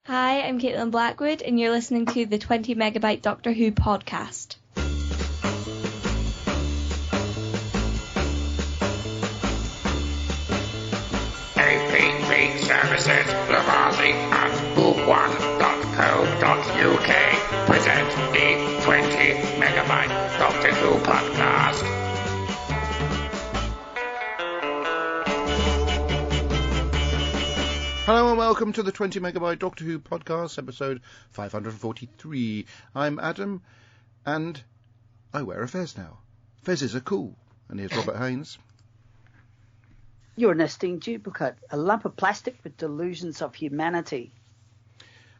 Hi, I'm Caitlin Blackwood, and you're listening to the 20 Megabyte Doctor Who podcast. APV Services, Lavazzi and book1.co.uk present the 20 Megabyte Doctor Who podcast. Hello and welcome to the 20 Megabyte Doctor Who podcast, episode 543. I'm Adam, and I wear a fez now. Fezzes are cool. And here's Robert Haynes. You're an esteemed duplicate, a lump of plastic with delusions of humanity.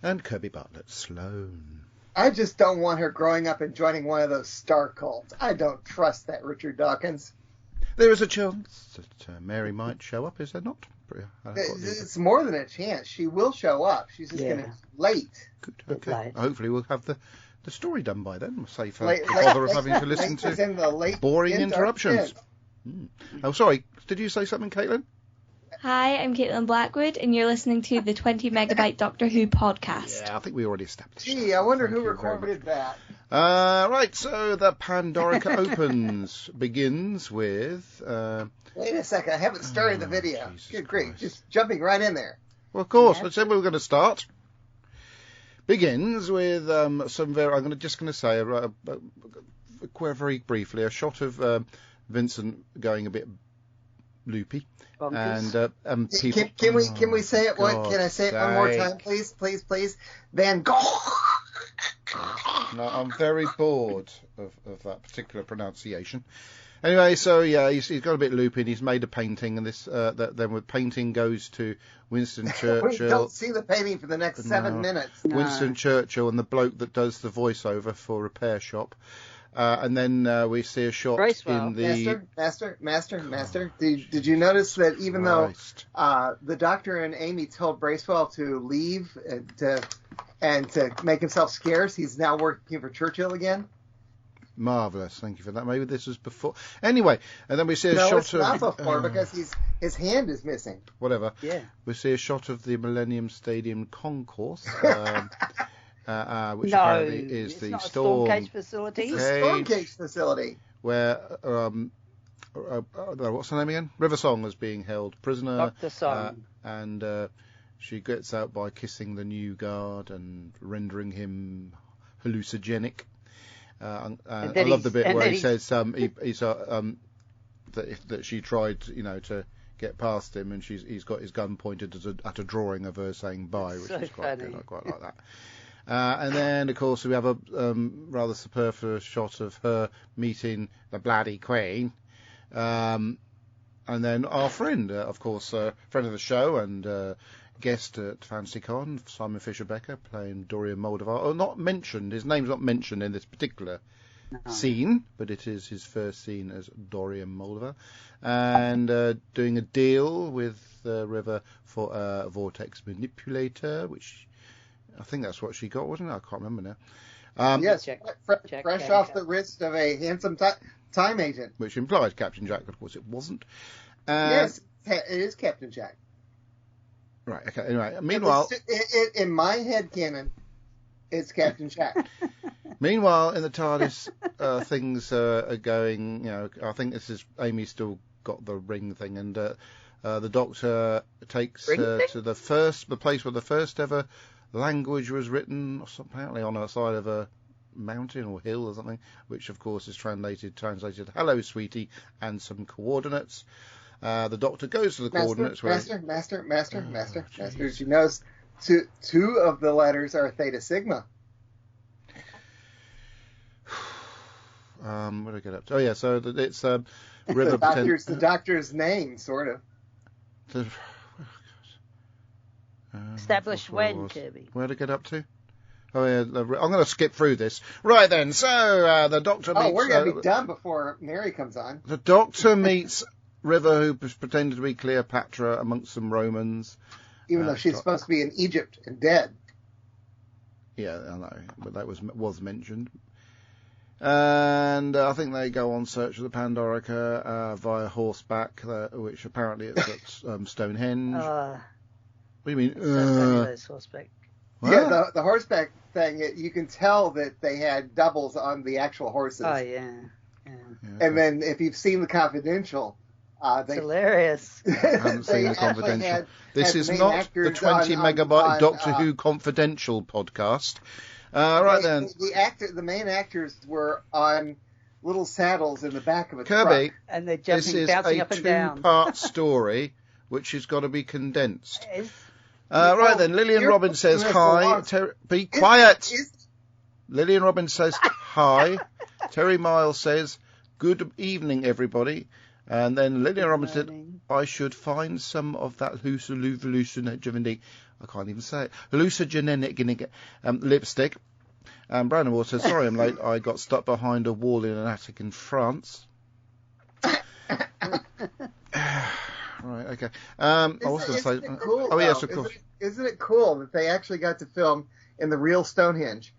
And Kirby Bartlett Sloan. I just don't want her growing up and joining one of those star cults. I don't trust that Richard Dawkins. There is a chance that Mary might show up, is there not? It's more than a chance. She will show up. She's just going to be late. Good. Okay. Late. Hopefully we'll have the story done by then. Save her Late, the bother of having to listen late is in the late to boring end of interruptions. Oh, sorry. Did you say something, Caitlin? Hi, I'm Caitlin Blackwood, and you're listening to the 20 Megabyte Doctor Who podcast. Yeah, I think we already established. Gee, I wonder who recorded that. Right, so the Pandorica Opens begins with... Wait a second, I haven't started the video. Jesus Good grief, Christ. just jumping right in there. Well, of course, let's say we were going to start. Begins with some very... I'm just going to say, very briefly, a shot of Vincent going a bit loopy. Bonkers. And people... Can we say it? Can I say it one more time, please? Please. Van Gogh. No, I'm very bored of that particular pronunciation. Anyway, so yeah, he's got a bit loopy. He's made a painting, and this then the painting goes to Winston Churchill. We don't see the painting for the next 7 minutes. Winston Churchill and the bloke that does the voiceover for Repair Shop. And then we see a shot Bracewell. in the... Master. Did you notice that even though the Doctor and Amy told Bracewell to leave and to make himself scarce, he's now working for Churchill again? Marvellous, thank you for that. Maybe this was before. Anyway, and then we see a No, shot it's not before because his hand is missing. Whatever. Yeah. We see a shot of the Millennium Stadium concourse, which apparently is it's the not storm a storm cage facility. It's a storm cage facility. where what's her name again? River Song is being held prisoner. Dr. Song. And she gets out by kissing the new guard and rendering him hallucinogenic. I love the bit where he says that she tried, to get past him, and he's got his gun pointed at a drawing of her saying bye, which is quite good. I quite like that. And then, of course, we have a rather superfluous shot of her meeting the bloody Queen. And then our friend, of course, friend of the show and guest at FancyCon, Simon Fisher-Becker, playing Dorian Moldavar. Oh, not mentioned. His name's not mentioned in this particular scene, but it is his first scene as Dorian Moldavar. And doing a deal with River for a vortex manipulator, which I think that's what she got, wasn't it? I can't remember now. Yes, fresh off the wrist of a handsome time agent. Which implies Captain Jack, but of course it wasn't. Yes, it is Captain Jack. Right, okay, anyway. Meanwhile... in my headcanon, it's Captain Jack. Meanwhile, in the TARDIS, things are going, I think this is... Amy's still got the ring thing, and the Doctor takes her to the place where the first ever language was written, apparently on the side of a mountain or hill or something, which of course is translated, hello, sweetie, and some coordinates. The Doctor goes to the coordinates where... Master. She knows two of the letters are Theta Sigma. What did I get up to? Oh, yeah, so it's River... the Doctor's name, sort of. Established when, Kirby? Where did I get up to? Oh, yeah, I'm going to skip through this. Right then, so the Doctor meets... Oh, we're going to be done before Mary comes on. The Doctor meets River, who pretended to be Cleopatra amongst some Romans. Even though she's supposed to be in Egypt and dead. Yeah, I know, but that was mentioned. And I think they go on search of the Pandorica via horseback, which apparently is at Stonehenge. What do you mean? Horseback. What? Yeah, the horseback thing. You can tell that they had doubles on the actual horses. Oh yeah. And then if you've seen The Confidential, it's hilarious. I haven't seen The Confidential. This is not the 20 megabyte Doctor Who Confidential podcast. Right then. The main actors were on little saddles in the back of a Kirby, truck. And they're jumping, bouncing up and down. This is a two-part story, which has got to be condensed. Right then, Lillian Robin says hi. Be quiet. Lillian Robin says hi. Terry Miles says, good evening, everybody. And then Lillian Robin said, I should find some of that hallucinogenic, I can't even say it, hallucinogenic lipstick. And Brandon Ward says, sorry I'm late, I got stuck behind a wall in an attic in France. Right, okay. I was going to say, cool, yes, of course. Isn't it cool that they actually got to film in the real Stonehenge?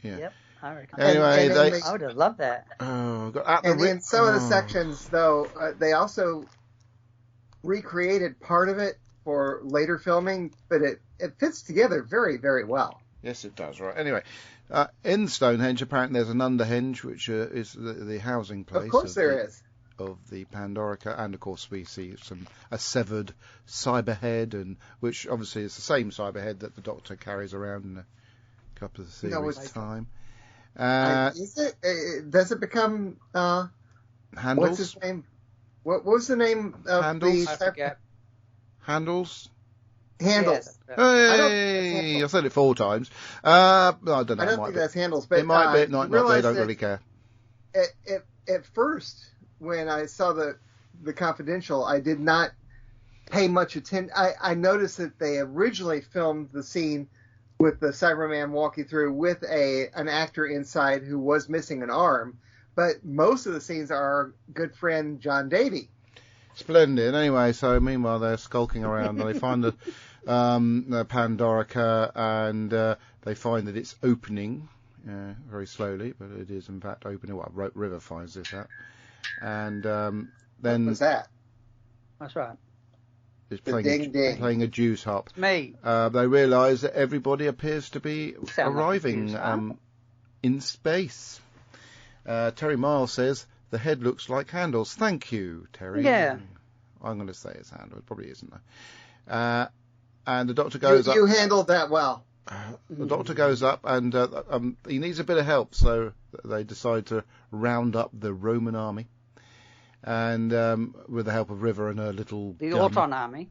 Yeah. Yep, I reckon. Anyway, I would have loved that. In some of the sections, though, they also recreated part of it for later filming, but it fits together very, very well. Yes, it does. Right. Anyway, in Stonehenge, apparently there's an underhenge, which is the housing place. Of course, there is. Of the Pandorica, and of course we see a severed cyberhead, and which obviously is the same cyberhead that the Doctor carries around in a couple of series time. Is it? Does it become? Handles? What's his name? What was the name of Handles? I forget. Handles? Handles. Yes. Hey, I said it 4 times. I don't know. I don't think that's Handles, but it might be. Not. They don't really care. At first, when I saw the Confidential, I did not pay much attention. I noticed that they originally filmed the scene with the Cyberman walking through with an actor inside who was missing an arm, but most of the scenes are our good friend John Davey. Splendid. Anyway, so meanwhile they're skulking around and they find the Pandorica, and they find that it's opening very slowly, but it is in fact opening. What River finds this out, and then what was that? That's right. Is playing a Jew's harp. Me. They realise that everybody appears to be arriving in space. Terry Miles says the head looks like Handles. Thank you, Terry. Yeah. I'm going to say it's Handles. It probably isn't though. And the Doctor goes up. You handled that well. The Doctor goes up and he needs a bit of help, so they decide to round up the Roman army. And with the help of River and her little The gun. Auton army.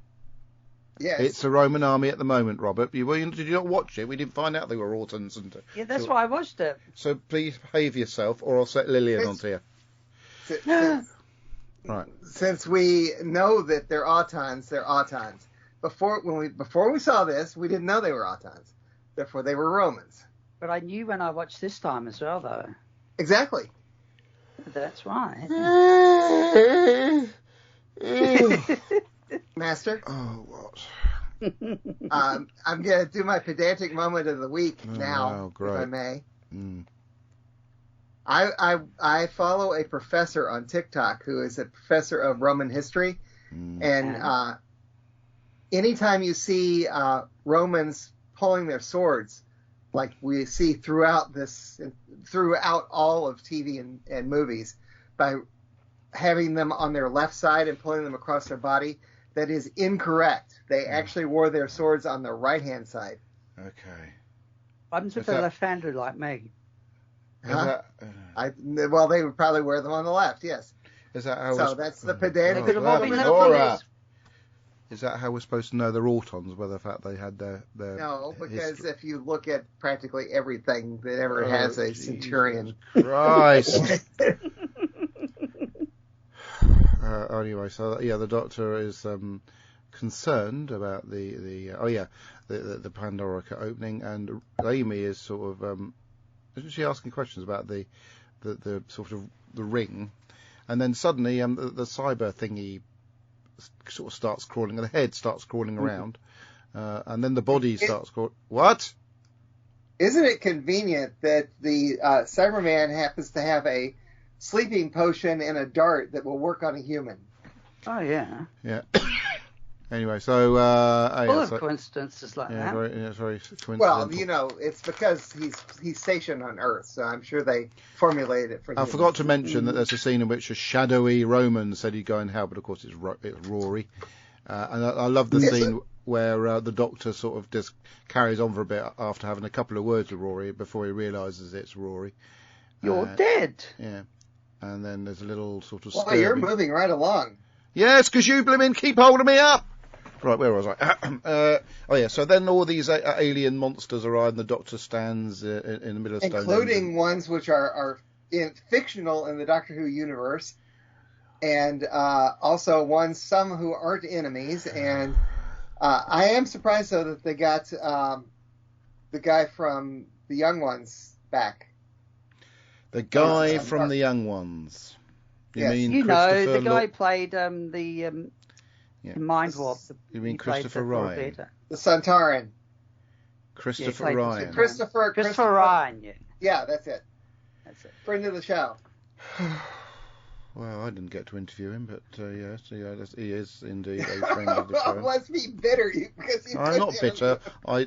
Yes. It's a Roman army at the moment, Robert. Did you not watch it? We didn't find out they were Autons. Yeah, that's why I watched it. So please behave yourself, or I'll set Lillian onto you. Right. Since we know that they're Autons, they're Autons. Before we saw this, we didn't know they were Autons. Therefore, they were Romans. But I knew when I watched this time as well, though. Exactly. That's right. Master? Oh, what? I'm going to do my pedantic moment of the week now, wow, great. if I may. Mm. I follow a professor on TikTok who is a professor of Roman history. And anytime you see Romans pulling their swords, like we see throughout all of TV and movies, by having them on their left side and pulling them across their body, that is incorrect. They actually wore their swords on their right-hand side. Okay. What happens if they're left-handed like me? Huh? Well, they would probably wear them on the left, yes. Is that how? So that's the pedantic. Is that how we're supposed to know they're Autons? Whether the fact they had their no, because if you look at practically everything that ever has a centurion. Christ. Anyway, so yeah, the Doctor is concerned about the Pandorica opening, and Amy is sort of isn't she asking questions about the sort of the ring, and then suddenly the cyber thingy sort of starts crawling, the head starts crawling around, and then the body starts crawling. What? Isn't it convenient that the Cyberman happens to have a sleeping potion and a dart that will work on a human? Oh, yeah. Yeah. Anyway, so coincidences like that. It's very coincidental. Well, it's because he's stationed on Earth, so I'm sure they formulated it for him. I forgot to mention that there's a scene in which a shadowy Roman said he'd go and help, but of course it's Rory. And I love the scene where the Doctor sort of just carries on for a bit after having a couple of words with Rory before he realises it's Rory. You're dead. Yeah. And then there's a little sort of... Well, you're moving right along. Yes, because you blimmin' keep holding me up. Right, where was I? So then all these alien monsters arrive and the Doctor stands in the middle of Stonehenge. Including ones which are fictional in the Doctor Who universe. And also some who aren't enemies. And I am surprised, though, that they got the guy from The Young Ones back. The guy from The Young Ones. Yes. Mean the guy played Mind Warp. You mean Christopher Ryan? The Centauran. Christopher Ryan. Christopher Ryan, yeah. Yeah, that's it. Friend of the show. Well, I didn't get to interview him, but yes, he is indeed a friend of the show. Must be bitter because I'm not bitter. I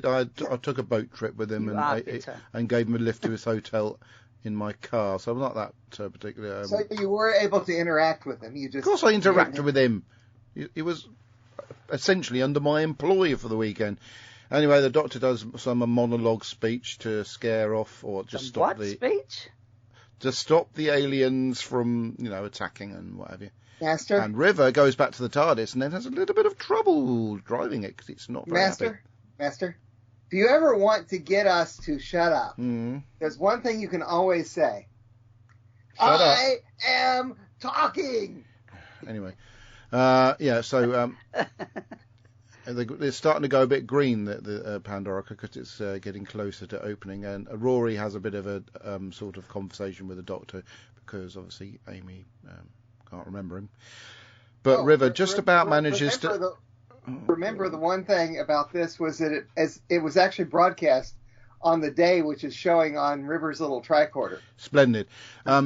took a boat trip with him and gave him a lift to his hotel in my car, so I'm not that particular. So you were able to interact with him. Of course, I interacted with him. He was essentially under my employ for the weekend. Anyway, the Doctor does some monologue speech to scare off or just stop the speech. To stop the aliens from, attacking and what have you. Master. And River goes back to the TARDIS and then has a little bit of trouble driving it because it's not very happy. Master, if you ever want to get us to shut up, there's one thing you can always say. Shut up. I am talking. Anyway, so they're starting to go a bit green, the Pandorica, because it's getting closer to opening, and Rory has a bit of a sort of conversation with the Doctor because obviously Amy can't remember him. But River just about manages to... Remember the one thing about this was that it was actually broadcast on the day, which is showing on River's little tricorder. Splendid.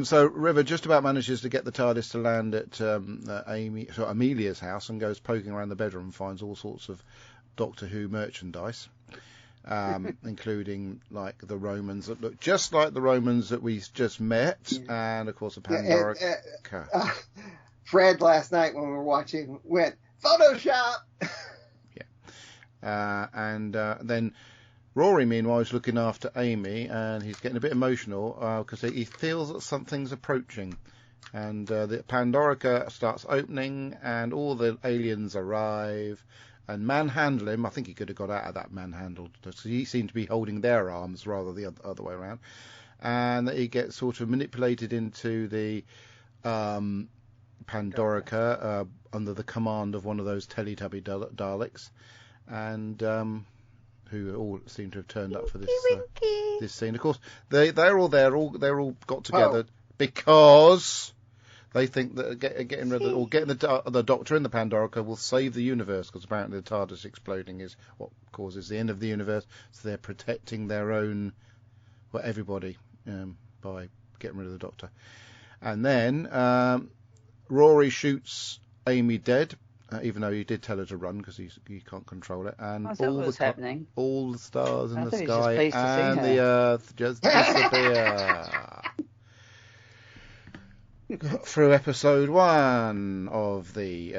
So River just about manages to get the TARDIS to land at Amelia's house and goes poking around the bedroom and finds all sorts of Doctor Who merchandise, including like the Romans that look just like the Romans that we just met, and of course the Pandorica. Fred last night when we were watching went Photoshop. And then Rory, meanwhile, is looking after Amy, and he's getting a bit emotional because he feels that something's approaching. And the Pandorica starts opening, and all the aliens arrive and manhandle him. I think he could have got out of that manhandle because he seemed to be holding their arms rather the other way around. And he gets sort of manipulated into the Pandorica under the command of one of those Teletubby Daleks. And... who all seem to have turned up for this scene. Of course, they're all there. They're all got together because they think that getting the Doctor in the Pandorica will save the universe. Because apparently the TARDIS exploding is what causes the end of the universe. So they're protecting their own, everybody by getting rid of the Doctor. And then Rory shoots Amy dead. Even though he did tell her to run because he can't control it, and all the stars in the sky and the Earth just disappear. Through episode 1 of the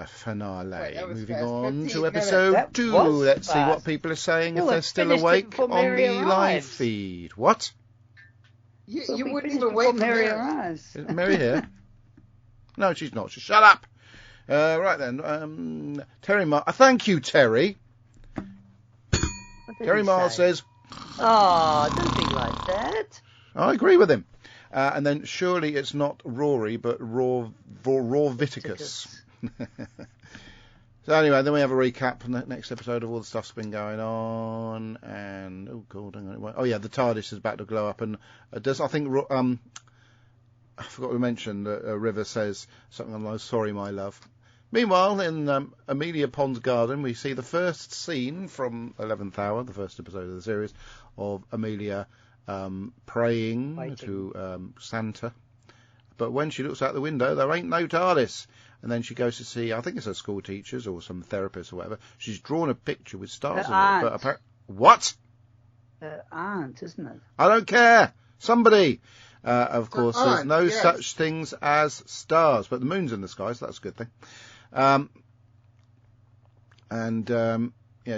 finale. Moving on to episode 2. Let's see what people are saying if they're still awake on the live feed. What? You wouldn't even wait for Mary. Is Mary here? No, she's not. Shut up. Right then, Terry thank you, Terry. Terry Miles says, "Oh, don't be like that." I agree with him. And then surely it's not Rory, but Raw Viticus. So anyway, then we have a recap on the next episode of all the stuff's been going on, and the TARDIS is about to glow up, and I think I forgot to mention that River says something like, "Sorry, my love." Meanwhile, in Amelia Pond's garden, we see the first scene from 11th Hour, the first episode of the series, of Amelia praying to Santa. But when she looks out the window, there ain't no TARDIS. And then she goes to see, I think it's her school teachers or some therapist or whatever. She's drawn a picture with stars on it. But what? Her aunt, isn't it? I don't care. Somebody. Of course, there's no such things as stars, but the moon's in the sky, so that's a good thing.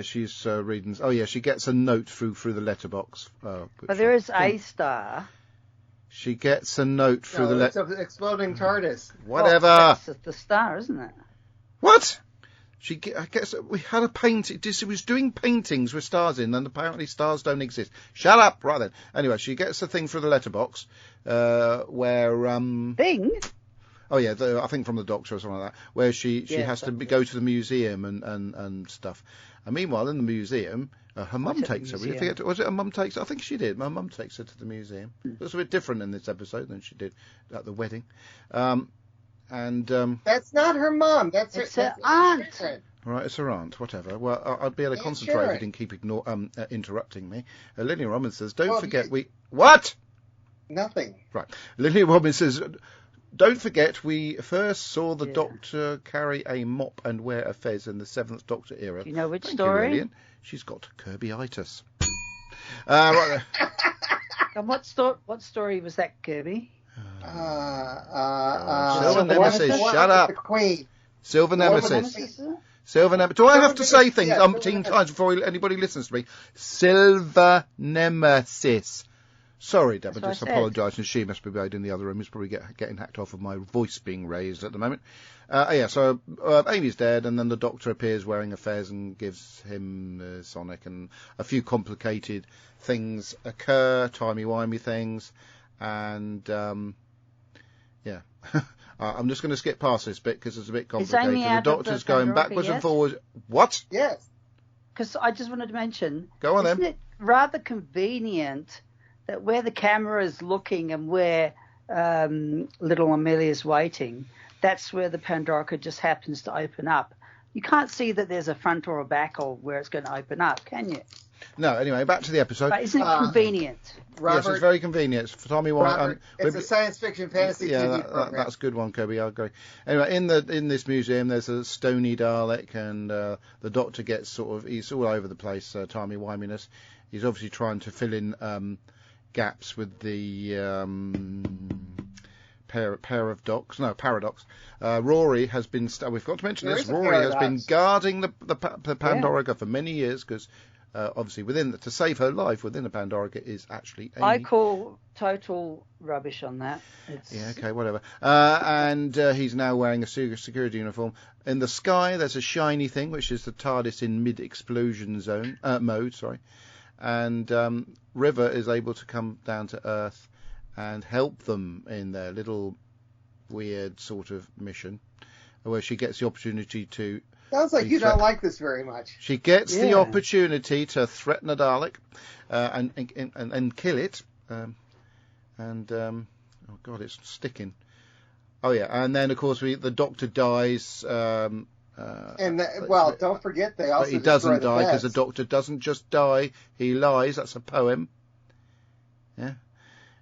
She's reading. Oh, yeah, she gets a note through the letterbox. But there is a star. She gets a note through the It's an exploding TARDIS. Whatever. That's the star, isn't it? What? I guess we had a painting. She was doing paintings with stars in, and apparently stars don't exist. Shut up, right then. Anyway, she gets a thing through the letterbox where thing. Oh yeah, I think from the doctor or something like that, where she has to go to the museum and stuff. And meanwhile, in the museum, her mum takes her. Was it her mum takes her? I think she did. My mum takes her to the museum. It's a bit different in this episode than she did at the wedding. That's not her mum. That's her aunt. Right, it's her aunt. Whatever. Well, I'd be able to concentrate if you didn't keep interrupting me. Lillian Robbins says, "Don't forget what? Nothing. Right. Lillian Robbins says, "Don't forget we first saw the Doctor carry a mop and wear a fez in the Seventh Doctor era." Do you know which Thank story? You, Lillian. She's got Kirby-itis. Right. And what story was that, Kirby? Silver Nemesis, shut up. The Queen. Silver Nemesis. Silver Nemesis. Do I have to say things umpteen times before anybody listens to me? Silver Nemesis. Sorry, Deb, I just apologise, and she must be in the other room. He's probably getting hacked off of my voice being raised at the moment. So Amy's dead, and then the Doctor appears wearing a fez and gives him Sonic, and a few complicated things occur, timey-wimey things, and I'm just going to skip past this bit because it's a bit complicated. The Doctor's going backwards and forwards. What? Yes. Because I just wanted to mention, go on isn't it rather convenient that where the camera is looking and where little Amelia's waiting, that's where the Pandorica just happens to open up. You can't see that there's a front or a back or where it's going to open up, can you? No, anyway, back to the episode. But isn't it convenient? Robert, yes, it's very convenient. For Tommy White, it's a science fiction fantasy TV program. That's a good one, Kirby. I agree. Anyway, in this museum, there's a stony Dalek, and the Doctor gets he's all over the place. Timey wiminess. He's obviously trying to fill in gaps with the paradox. Rory has been. We've got to mention this. Rory has been guarding the Pandorica for many years because. Obviously, to save her life within the Pandorica is actually Amy. I call total rubbish on that. Yeah, okay, whatever. And he's now wearing a security uniform. In the sky, there's a shiny thing, which is the TARDIS in mid-explosion mode. Sorry. And River is able to come down to Earth and help them in their little weird sort of mission, where she gets the opportunity to. Sounds like you don't like this very much. She gets the opportunity to threaten a Dalek and kill it. Oh God, it's sticking. Oh yeah, and then of course the Doctor dies. Don't forget they also. But he doesn't die because the Doctor doesn't just die; he lies. That's a poem. Yeah,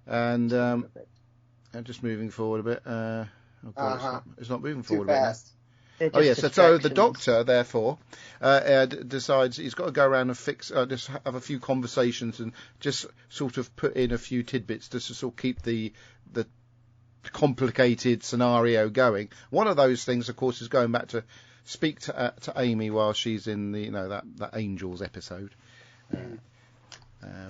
and just moving forward a bit. It's not moving forward a bit. Oh yes, so the Doctor therefore decides he's got to go around and just have a few conversations and just sort of put in a few tidbits to sort of keep the complicated scenario going. One of those things, of course, is going back to speak to Amy while she's in the that Angels episode. I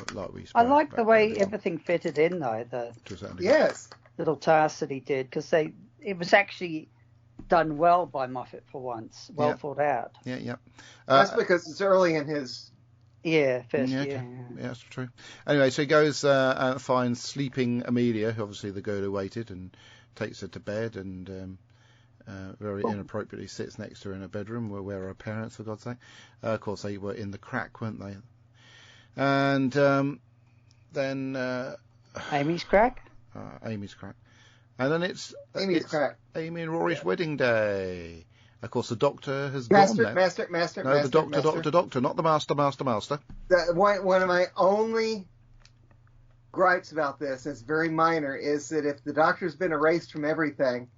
like the way everything fitted in though. Yes. Little tasks that he did because it was actually. Done well by Moffat for once, thought out. Yeah. That's because it's early in his. First year. Yeah, that's true. Anyway, so he goes and finds sleeping Amelia, obviously the girl who waited, and takes her to bed, and very inappropriately sits next to her in a bedroom where her parents, for God's sake. Of course, they were in the crack, weren't they? And then Amy's crack. Amy's crack. And then it's crack. Amy and Rory's wedding day. Of course, the Doctor has gone there. Master, the Doctor, not the Master. One of my only gripes about this, and it's very minor, is that if the Doctor's been erased from everything,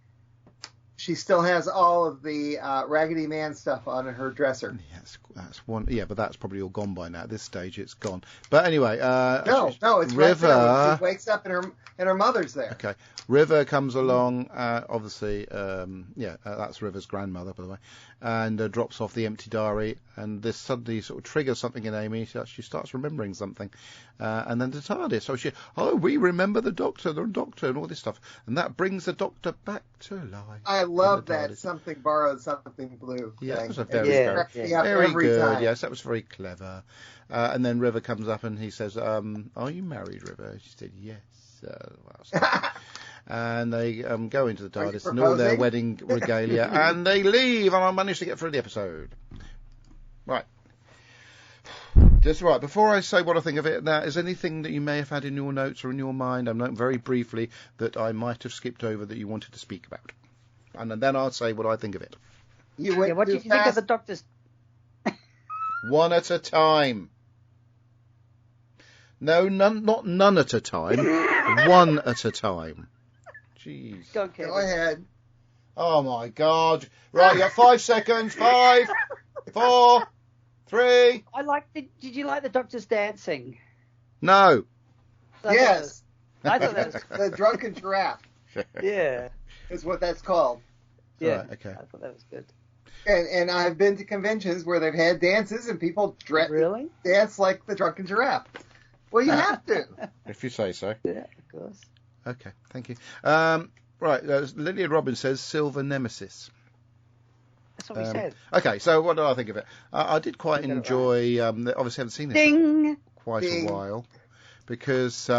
she still has all of the Raggedy Man stuff on her dresser. Yes, that's one. Yeah, but that's probably all gone by now. At this stage, it's gone. But anyway, no, it's River. Right there. She wakes up and her mother's there. Okay, River comes along. Obviously, that's River's grandmother, by the way, and drops off the empty diary. And this suddenly sort of triggers something in Amy. She starts remembering something, and then the TARDIS. So we remember the Doctor, and all this stuff, and that brings the Doctor back to life. I love that something borrowed, something blue. Yeah, thing. That was a very good. Time. Yes, that was very clever. And then River comes up and he says, "Are you married, River?" She said, "Yes." And they go into the TARDIS and all their wedding regalia, and they leave. And I managed to get through the episode. Right. Just right. Before I say what I think of it, now, is anything that you may have had in your notes or in your mind, I'm noting very briefly, that I might have skipped over that you wanted to speak about? And then I'll say what I think of it. What did you think of the Doctor's? One at a time. No, not none at a time. One at a time. Jeez. Go ahead. Oh my God! Right, you got 5 seconds. 5, 4, 3. Did you like the Doctor's dancing? No. Yes. I thought that was the drunken giraffe. Yeah. Is what that's called. Yeah. Right, okay. I thought that was good. And I've been to conventions where they've had dances and people really dance like the drunken giraffe. Well, you have to. If you say so. Yeah, of course. Okay, thank you. Right, Lillian Robbins says Silver Nemesis. That's what we said. Okay, so what did I think of it? I did quite enjoy. Obviously, haven't seen this in quite a while because.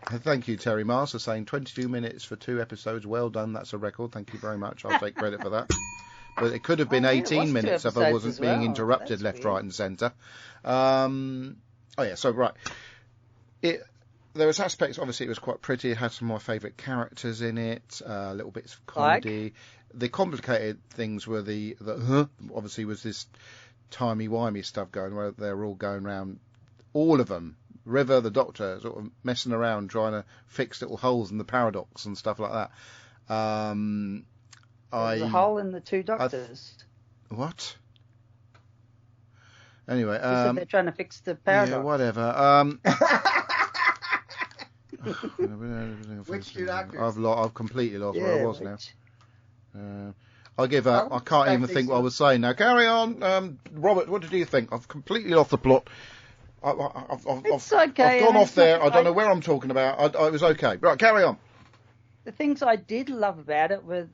Thank you, Terry Mars, for saying 22 minutes for 2 episodes. Well done. That's a record. Thank you very much. I'll take credit for that. But it could have been 18 minutes if I wasn't being interrupted left, right, and centre. So right. There was aspects. Obviously, it was quite pretty. It had some of my favourite characters in it. Little bits of comedy. The complicated things were obviously was this timey-wimey stuff going where they're all going around, all of them. River, the Doctor, sort of messing around trying to fix little holes in the paradox and stuff like that. There's a hole in the 2 Doctors. What? Anyway, said they're trying to fix the paradox. Yeah, whatever. Which 2 Doctors? I've completely lost where I was now. I give up. I can't even think what I was saying now. Carry on, Robert. What did you think? I've completely lost the plot. It's okay. I've gone off there. I don't know where I'm talking about. It was okay. Right, carry on. The things I did love about it were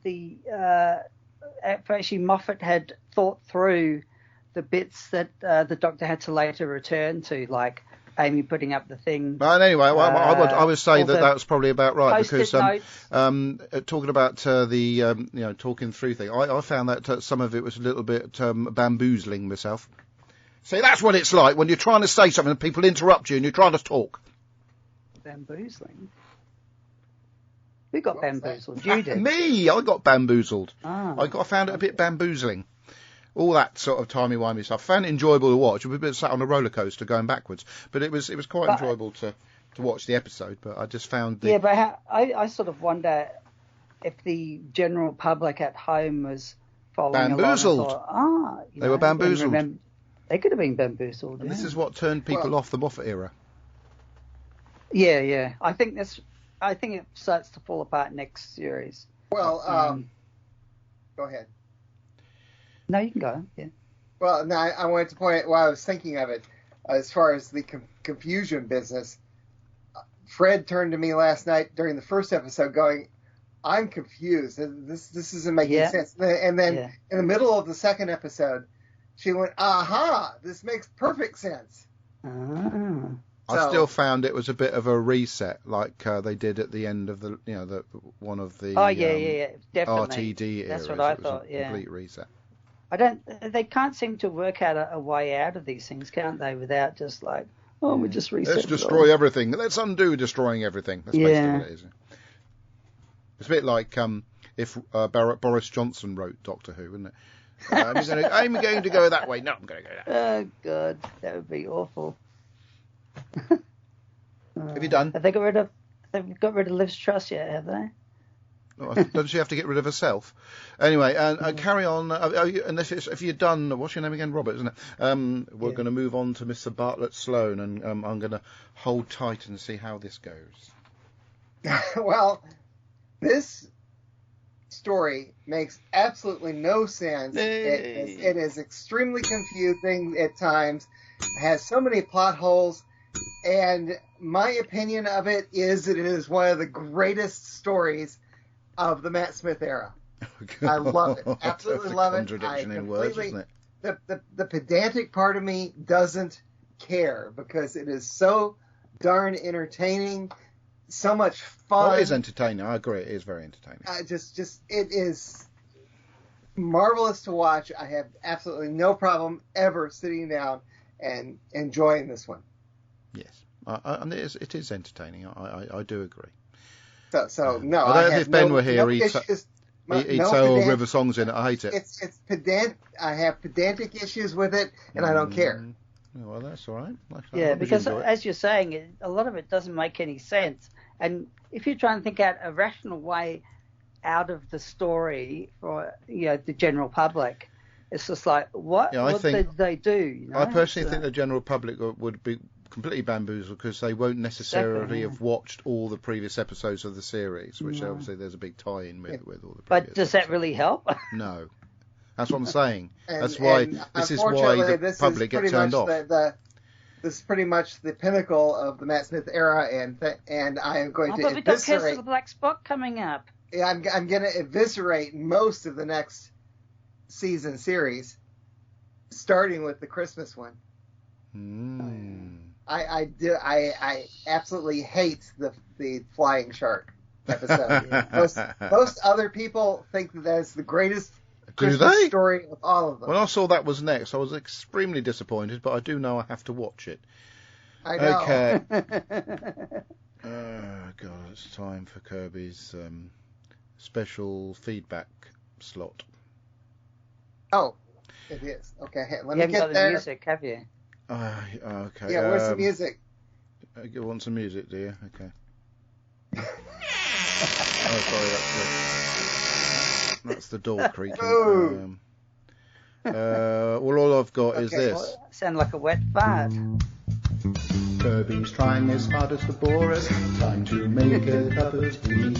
actually Moffat had thought through the bits that the Doctor had to later return to, like Amy putting up the thing. But anyway, I would say that was probably about right because talking about talking through thing, I found that some of it was a little bit bamboozling myself. See, that's what it's like when you're trying to say something and people interrupt you and you're trying to talk. Bamboozling? Who got bamboozled? You did. Me! I got bamboozled. Ah, I found it a bit bamboozling. All that sort of timey-wimey stuff. I found it enjoyable to watch. It was a bit sat on a roller coaster going backwards. But it was quite enjoyable to watch the episode. But I just found Yeah, but I sort of wonder if the general public at home was following bamboozled. along and thought, they were bamboozled. They could have been bamboozled. And this is what turned people off the Moffat era. Yeah. I think it starts to fall apart next series. Well, go ahead. No, you can go. Yeah. Well, no, I wanted to point out while I was thinking of it, as far as the confusion business. Fred turned to me last night during the first episode, going, "I'm confused. This isn't making sense." And then in the middle of the second episode, she went, "Aha! This makes perfect sense." I still found it was a bit of a reset, like they did at the end of the one of the definitely. RTD era. That's what I thought. Complete reset. They can't seem to work out a way out of these things, can't they? Without just like, we just reset. Let's destroy everything. Let's undo destroying everything. That's basically what it is. It's a bit like if Boris Johnson wrote Doctor Who, isn't it? I'm going to go that way. No, I'm going to go that way. Oh, God. That would be awful. Have you done? Have they got rid of Liz Truss yet, have they? Doesn't she have to get rid of herself? Anyway, and carry on. If you're done, what's your name again? Robert, isn't it? We're going to move on to Mr. Bartlett Sloan, and I'm going to hold tight and see how this goes. Well, this story makes absolutely no sense. It is extremely confusing at times. It has so many plot holes. And my opinion of it is that it is one of the greatest stories of the Matt Smith era. I love it. Absolutely love it. Contradiction in words, isn't it? The pedantic part of me doesn't care because it is so darn entertaining, so much fun. Oh, it is entertaining. I agree. It is very entertaining. It is marvelous to watch. I have absolutely no problem ever sitting down and enjoying this one. Yes, and it is entertaining. I do agree. So no. I don't know if Ben were here. He'd say River Songs in it. I hate it. It's pedant. I have pedantic issues with it, and I don't care. Well, that's all right. Yeah, because as you're saying, a lot of it doesn't make any sense. And if you try and think out a rational way out of the story for the general public, it's just like what did they do? I personally think the general public would be completely bamboozled because they won't necessarily have watched all the previous episodes of the series, which obviously there's a big tie-in with all the previous But does that really help? No. That's what I'm saying. This is why the public get turned off. This is pretty much the pinnacle of the Matt Smith era, and I am going to but we've got Curse of the Black Spot coming up. Yeah, I'm going to eviscerate most of the next season series, starting with the Christmas one. I absolutely hate the flying shark episode. Most other people think that is the greatest Christmas story of all of them. When I saw that was next, I was extremely disappointed, but I do know I have to watch it. I know. Okay. God, it's time for Kirby's special feedback slot. Oh, it is. Okay, let me get got there. The music, have you? Okay. Yeah, where's the music? You want some music, do you? Okay. Sorry, that's the door creaking. Well, all I've got is this. Well, sound like a wet fart. Kirby's trying his hardest to bore us. Time to make a cup of tea.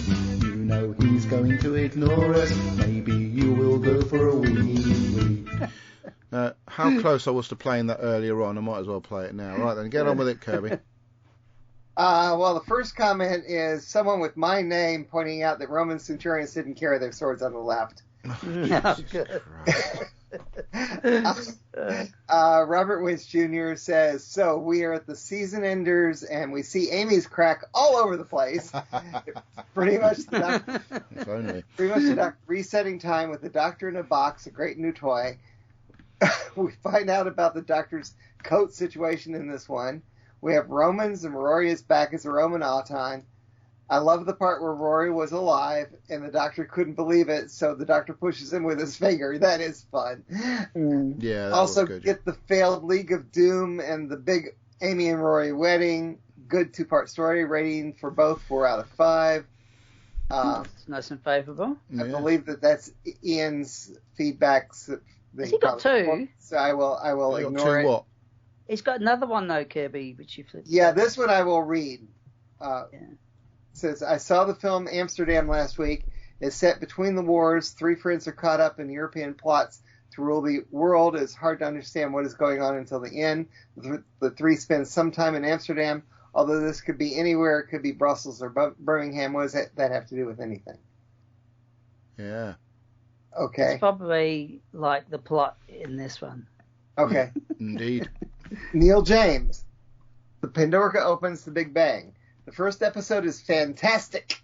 You know he's going to ignore us. Maybe you will go for a wee. How close I was to playing that earlier on, I might as well play it now. Right then, get on with it, Kirby. Well, the first comment is someone with my name pointing out that Roman centurions didn't carry their swords on the left. Robert Wentz Jr. says, so we are at the season enders and we see Amy's crack all over the place. Pretty much the doctor resetting time with the doctor in a box, a great new toy. We find out about the doctor's coat situation in this one. We have Romans and Rory is back as a Roman Auton. I love the part where Rory was alive and the doctor couldn't believe it, so the doctor pushes him with his finger. That is fun. Yeah, that also was good. Get the failed League of Doom and the big Amy and Rory wedding. Good two-part story. Rating for both 4 out of 5. It's nice and favourable. I believe that's Ian's feedback. Has he got 2? So I will ignore it. What? He's got another one though, Kirby, which you flipped. Yeah, this one I will read. Says, I saw the film Amsterdam last week. It's set between the wars. 3 friends are caught up in European plots to rule the world. It's hard to understand what is going on until the end. The 3 spend some time in Amsterdam. Although this could be anywhere, it could be Brussels or Birmingham. What does that have to do with anything? Yeah. Okay. It's probably like the plot in this one. Okay. Indeed. Neil James. The Pandorica Opens, The Big Bang. The first episode is fantastic.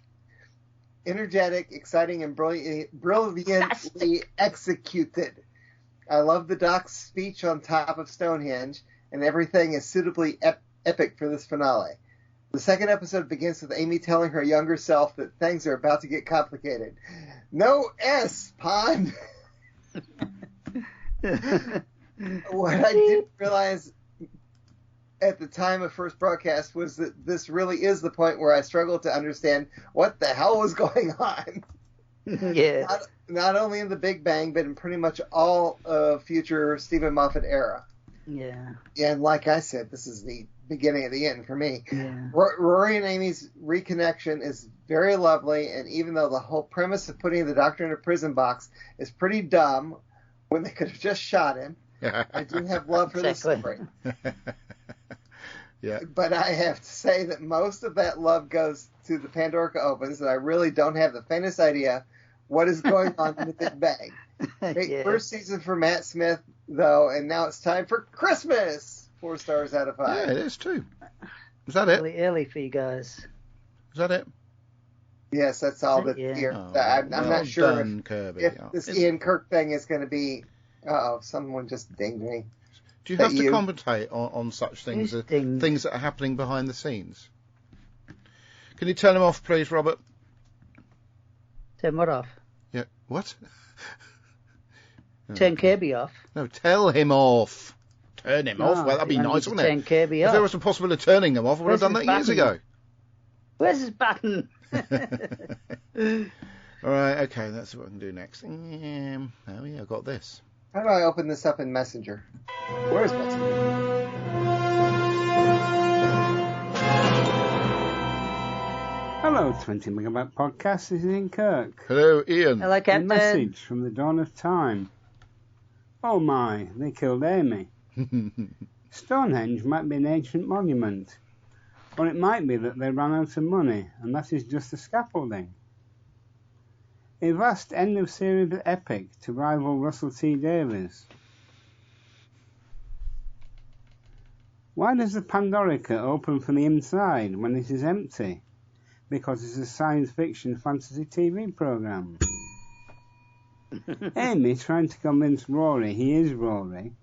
Energetic, exciting, and brilliantly executed. I love the Doc's speech on top of Stonehenge, and everything is suitably epic for this finale. The second episode begins with Amy telling her younger self that things are about to get complicated. No S, Pond. What I didn't realize at the time of first broadcast was that this really is the point where I struggled to understand what the hell was going on. Yeah. Not only in the Big Bang, but in pretty much all future Stephen Moffat era. Yeah. And like I said, this is the beginning of the end for me. Yeah. Rory and Amy's reconnection is very lovely, and even though the whole premise of putting the Doctor in a prison box is pretty dumb, when they could have just shot him, I do have love for this story. Yeah. But I have to say that most of that love goes to the Pandorica Opens, and I really don't have the faintest idea what is going on in the Big Bang. Great first season for Matt Smith, though, and now it's time for Christmas. 4 stars out of 5. Yeah, it is too. Is that it? Really early for you guys. Is that it? Yes, that's all that here. I'm not sure if this Ian Kirk thing is going to be... Uh-oh, someone just dinged me. Do you have to commentate on such things, things that are happening behind the scenes? Can you turn him off, please, Robert? Turn what off? Yeah, what? Turn Kirby off. No, tell him off. Turn him off? Well, that'd be nice, wouldn't it? Turn Kirby off. If there was a possibility of turning him off, I would have done that years ago. Where's his button? All right, okay, that's what I can do next. Oh, yeah, I got this. How do I open this up in Messenger? Where's Messenger? Hello, 20 Megabyte Podcast. This is Ian Kirk. Hello, Ian. Hello, Captain. A message from the dawn of time. Oh my, they killed Amy. Stonehenge might be an ancient monument, or it might be that they ran out of money, and that is just the scaffolding. A vast end-of-series epic to rival Russell T Davies. Why does the Pandorica open from the inside when it is empty? Because it's a science fiction fantasy TV program. Amy trying to convince Rory he is Rory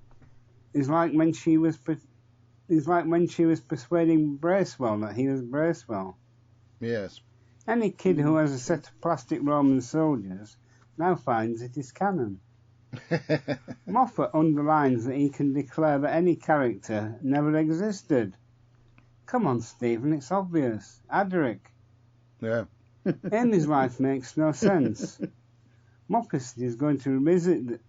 is like when she was persuading Bracewell that he was Bracewell. Yes. Any kid who has a set of plastic Roman soldiers now finds it is canon. Moffat underlines that he can declare that any character never existed. Come on, Stephen, it's obvious. Adric. Yeah. Amy's life makes no sense. Moffat is going to revisit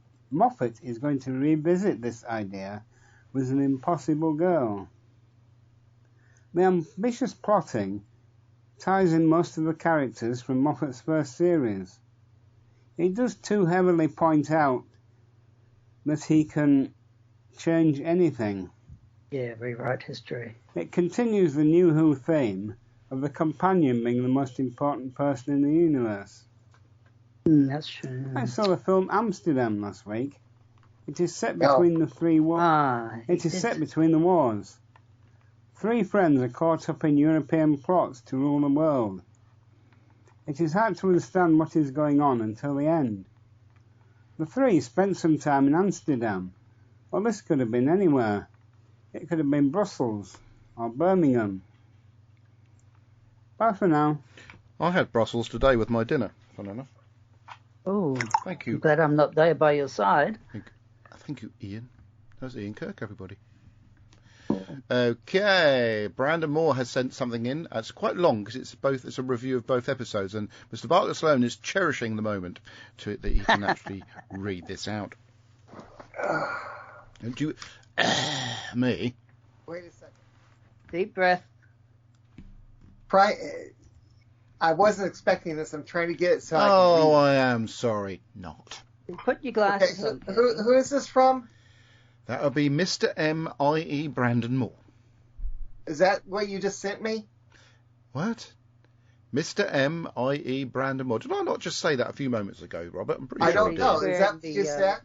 this idea with an impossible girl. The ambitious plotting ties in most of the characters from Moffat's first series. It does too heavily point out that he can change anything. Yeah, rewrite history. It continues the New Who theme of the companion being the most important person in the universe. That's true. I saw the film Amsterdam last week. It is set between the three wars. Set between the wars. 3 friends are caught up in European plots to rule the world. It is hard to understand what is going on until the end. The 3 spent some time in Amsterdam. Well, this could have been anywhere. It could have been Brussels or Birmingham. Bye for now. I had Brussels today with my dinner, fun enough. Oh, thank you. I'm glad I'm not there by your side. Thank you, Ian. That was Ian Kirk, everybody. Okay, Brandon Moore has sent something in. It's quite long because it's a review of both episodes, and Mr. Bartlett Sloan is cherishing the moment that he can actually read this out. Do you, me? Wait a second. Deep breath. I wasn't expecting this. I'm trying to get it so I am sorry, not. Put your glasses on. Who is this from? That would be Mr. M, i.e. Brandon Moore. Is that what you just sent me? What? Mr. M, i.e. Brandon Moore. Did I not just say that a few moments ago, Robert? I'm pretty sure I don't know. Is that what you said?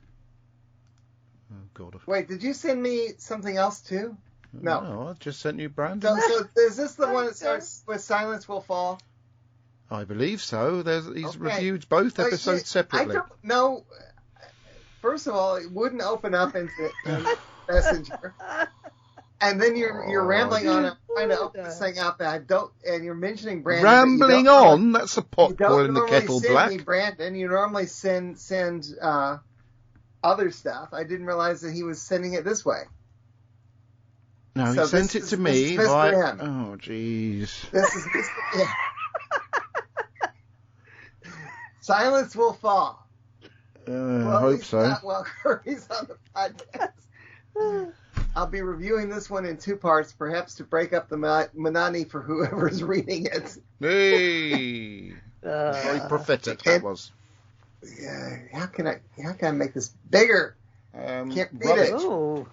Oh, God. Wait, did you send me something else, too? No, I just sent you Brandon. So is this the one that starts with Silence Will Fall? I believe so. He's reviewed both episodes separately. I don't know. First of all, it wouldn't open up into Messenger. And then you're rambling on and trying to open this thing up, and you're mentioning Brandon. Rambling on? That's a pot boiling the kettle black. You don't normally send me Brandon. You normally send other stuff. I didn't realize that he was sending it this way. No, he sent it to me. Oh, jeez. This is yeah. Silence will fall. I hope so. Not while Kirby's on the podcast. I'll be reviewing this one in 2 parts, perhaps to break up the monotony for whoever's reading it. Hey! Very prophetic that was. How can I make this bigger? Can't read it. Oh.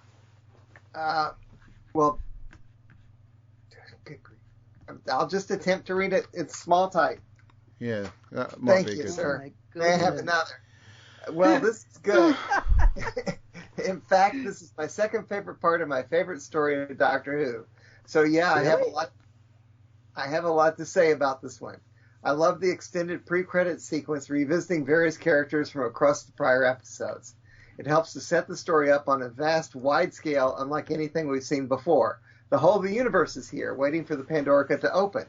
Well, I'll just attempt to read it. It's small type. Yeah, that might be Thank you, good. sir. May I have another? Well, this is good. In fact, this is my second favorite part of my favorite story of Doctor Who. So yeah, really? I have a lot to say about this one. I love the extended pre-credit sequence revisiting various characters from across the prior episodes. It helps to set the story up on a vast, wide scale, unlike anything we've seen before. The whole of the universe is here, waiting for the Pandorica to open.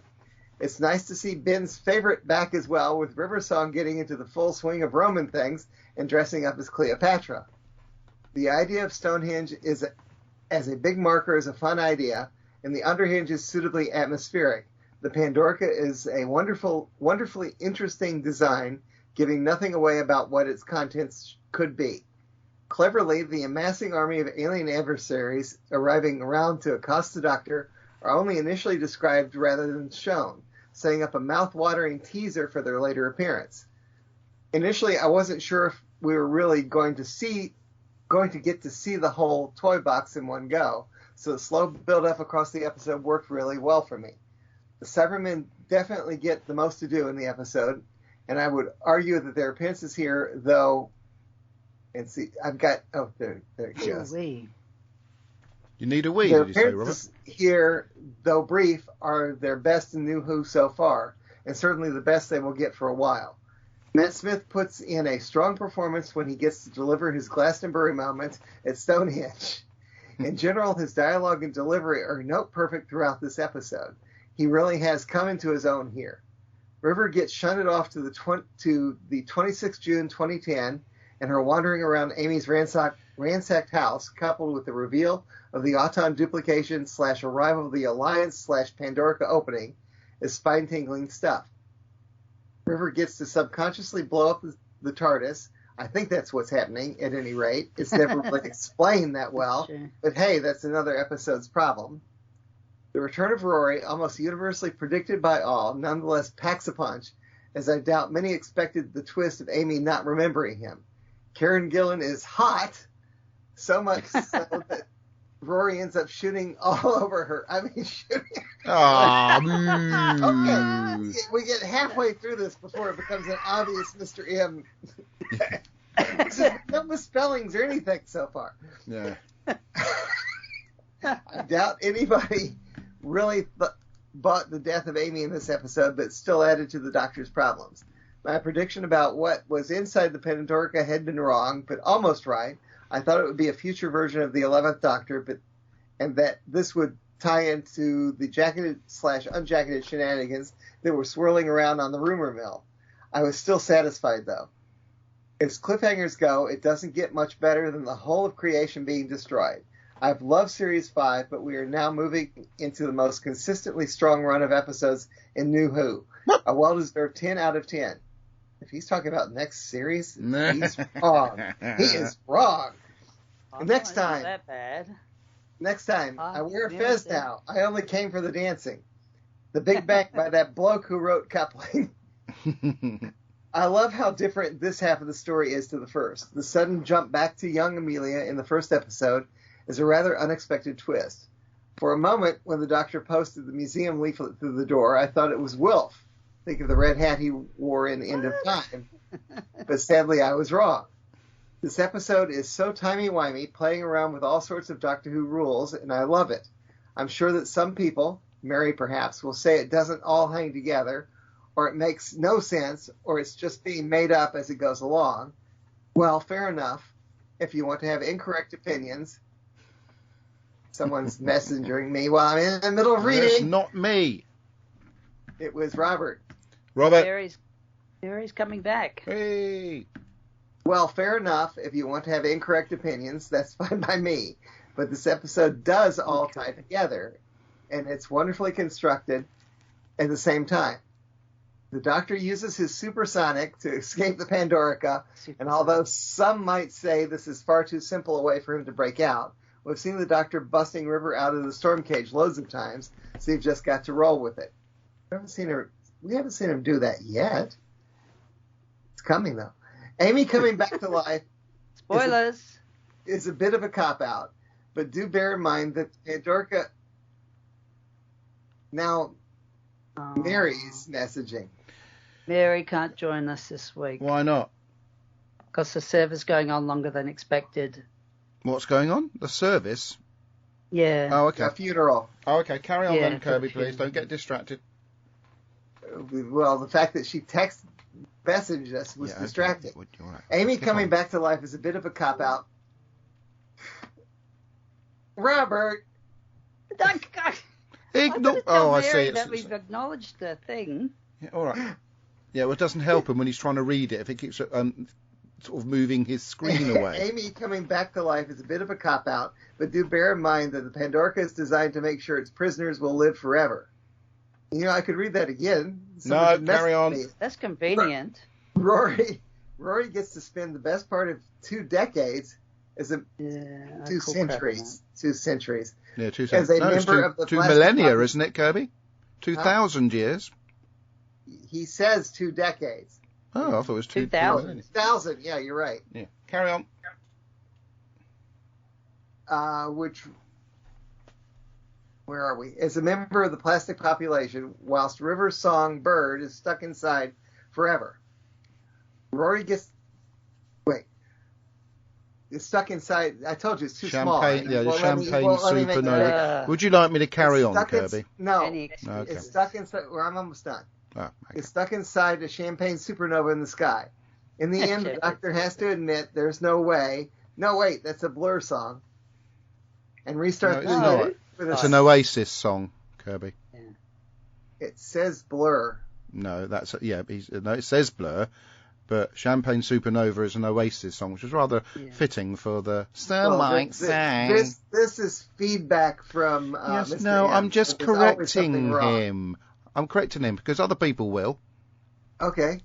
It's nice to see Ben's favorite back as well, with Riversong getting into the full swing of Roman things and dressing up as Cleopatra. The idea of Stonehenge as a big marker is a fun idea, and the underhinge is suitably atmospheric. The Pandorica is a wonderfully interesting design, giving nothing away about what its contents could be. Cleverly, the amassing army of alien adversaries arriving around to accost the Doctor are only initially described rather than shown, setting up a mouth-watering teaser for their later appearance. Initially, I wasn't sure if we were really going to get to see the whole toy box in one go, so the slow build-up across the episode worked really well for me. The Cybermen definitely get the most to do in the episode, and I would argue that their appearances here, though, and see, I've got, there it goes. You need a wee, Their did you say, Robert? Here, though brief, are their best in New Who so far, and certainly the best they will get for a while. Matt Smith puts in a strong performance when he gets to deliver his Glastonbury moment at Stonehenge. In general, his dialogue and delivery are note perfect throughout this episode. He really has come into his own here. River gets shunted off to the 26th June 2010, and her wandering around Amy's ransacked house, coupled with the reveal of the Auton duplication / arrival of the Alliance / Pandorica opening, is spine-tingling stuff. River gets to subconsciously blow up the TARDIS. I think that's what's happening, at any rate. It's never really explained that well, but hey, that's another episode's problem. The return of Rory, almost universally predicted by all, nonetheless packs a punch, as I doubt many expected the twist of Amy not remembering him. Karen Gillan is hot, so much so that Rory ends up shooting all over her. I mean, shooting. Okay, we get halfway through this before it becomes an obvious Mr. M. No misspellings or anything so far. Yeah. I doubt anybody really bought the death of Amy in this episode, but still added to the Doctor's problems. My prediction about what was inside the Pandorica had been wrong, but almost right. I thought it would be a future version of the 11th Doctor, and that this would tie into the jacketed / unjacketed shenanigans that were swirling around on the rumor mill. I was still satisfied, though. As cliffhangers go, it doesn't get much better than the whole of creation being destroyed. I've loved Series 5, but we are now moving into the most consistently strong run of episodes in New Who. A well-deserved 10 out of 10. If he's talking about next series, he's wrong. He is wrong. Next time. Not that bad. Next time, I wear a fez now. I only came for the dancing. The Big Bang by that bloke who wrote Coupling. I love how different this half of the story is to the first. The sudden jump back to young Amelia in the first episode is a rather unexpected twist. For a moment, when the Doctor posted the museum leaflet through the door, I thought it was Wilf. Think of the red hat he wore in End of Time. But sadly, I was wrong. This episode is so timey-wimey, playing around with all sorts of Doctor Who rules, and I love it. I'm sure that some people, Mary perhaps, will say it doesn't all hang together, or it makes no sense, or it's just being made up as it goes along. Well, fair enough. If you want to have incorrect opinions, someone's messengering me while I'm in the middle of reading. It's not me. It was Robert. Barry's coming back. Hey. Well, fair enough. If you want to have incorrect opinions, that's fine by me. But this episode does all tie together, and it's wonderfully constructed at the same time. The Doctor uses his supersonic to escape the Pandorica, and although some might say this is far too simple a way for him to break out, we've seen the Doctor busting River out of the storm cage loads of times, so you've just got to roll with it. We haven't seen him do that yet. It's coming, though. Amy coming back to life Spoilers! is a bit of a cop-out, but do bear in mind that Pandorica... Now, Mary's messaging. Mary can't join us this week. Why not? Because the service going on longer than expected. What's going on? The service? Yeah. Oh, okay. A funeral. Oh, okay. Carry on then, Kirby, please. Don't get distracted. Well, the fact that she messaged us was distracting. Okay. Right. Amy coming back to life is a bit of a cop-out. Robert! I see. That we've acknowledged the thing. Yeah, all right. Yeah, well, it doesn't help him when he's trying to read it if he keeps sort of moving his screen away. Amy coming back to life is a bit of a cop-out, but do bear in mind that the Pandorica is designed to make sure its prisoners will live forever. You know, I could read that again. No, carry on. That's convenient. Rory gets to spend the best part of 2 decades as a 2 centuries. Yeah, 2 centuries. As a member of the 2 millennia, isn't it, Kirby? 2,000 years. He says 2 decades. Oh, I thought it was 2,000. 2,000, yeah, you're right. Yeah, carry on. Where are we? As a member of the plastic population, whilst River's song Bird is stuck inside forever. Rory gets... Wait. It's stuck inside... I told you, it's too small. Yeah, champagne supernova. Would you like me to carry on, Kirby? No. Okay. It's stuck inside... Well, I'm almost done. Oh, okay. It's stuck inside a champagne supernova in the sky. In the end, the Doctor has to admit there's no way... No, wait, that's a Blur song. And restart the not. It's an Oasis song, Kirby. Yeah. It says Blur. No, it says Blur, but Champagne Supernova is an Oasis song, which is rather fitting for the Starlight Sang. This is feedback from yes, Mr. no, M. I'm just correcting him. I'm correcting him because other people will. Okay.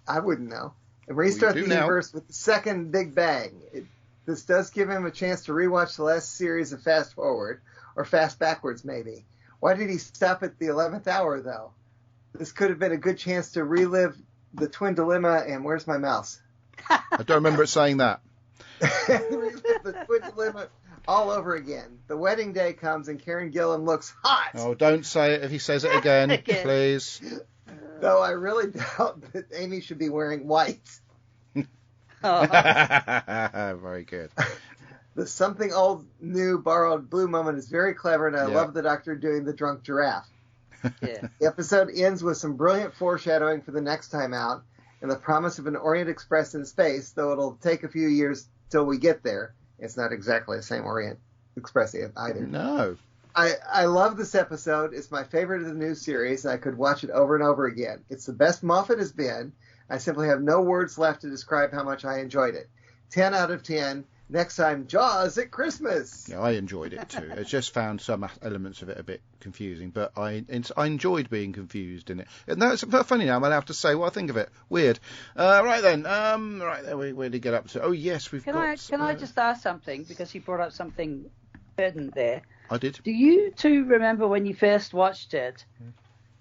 I wouldn't know. And restart the universe with the second Big Bang. This does give him a chance to rewatch the last series of Fast Forward, or Fast Backwards, maybe. Why did he stop at the 11th hour, though? This could have been a good chance to relive the Twin Dilemma and Where's My Mouse? I don't remember it saying that. Relive the Twin Dilemma all over again. The wedding day comes and Karen Gillan looks hot. Oh, don't say it if he says it again, please. Though I really doubt that Amy should be wearing white. Very good. The something old, new, borrowed blue moment is very clever, and I love the Doctor doing the drunk giraffe. Yeah. The episode ends with some brilliant foreshadowing for the next time out, and the promise of an Orient Express in space, though it'll take a few years till we get there. It's not exactly the same Orient Express either. No. I love this episode. It's my favorite of the new series, and I could watch it over and over again. It's the best Moffat has been. I simply have no words left to describe how much I enjoyed it. 10 out of 10. Next time, Jaws at Christmas. Yeah, I enjoyed it too. I just found some elements of it a bit confusing, but I enjoyed being confused in it. And that's funny now. I'm allowed to say what I think of it. Weird. Right then. Right there. Where did he get up to? Oh yes, we've got. Can I just ask something, because you brought up something pertinent there? I did. Do you two remember when you first watched it?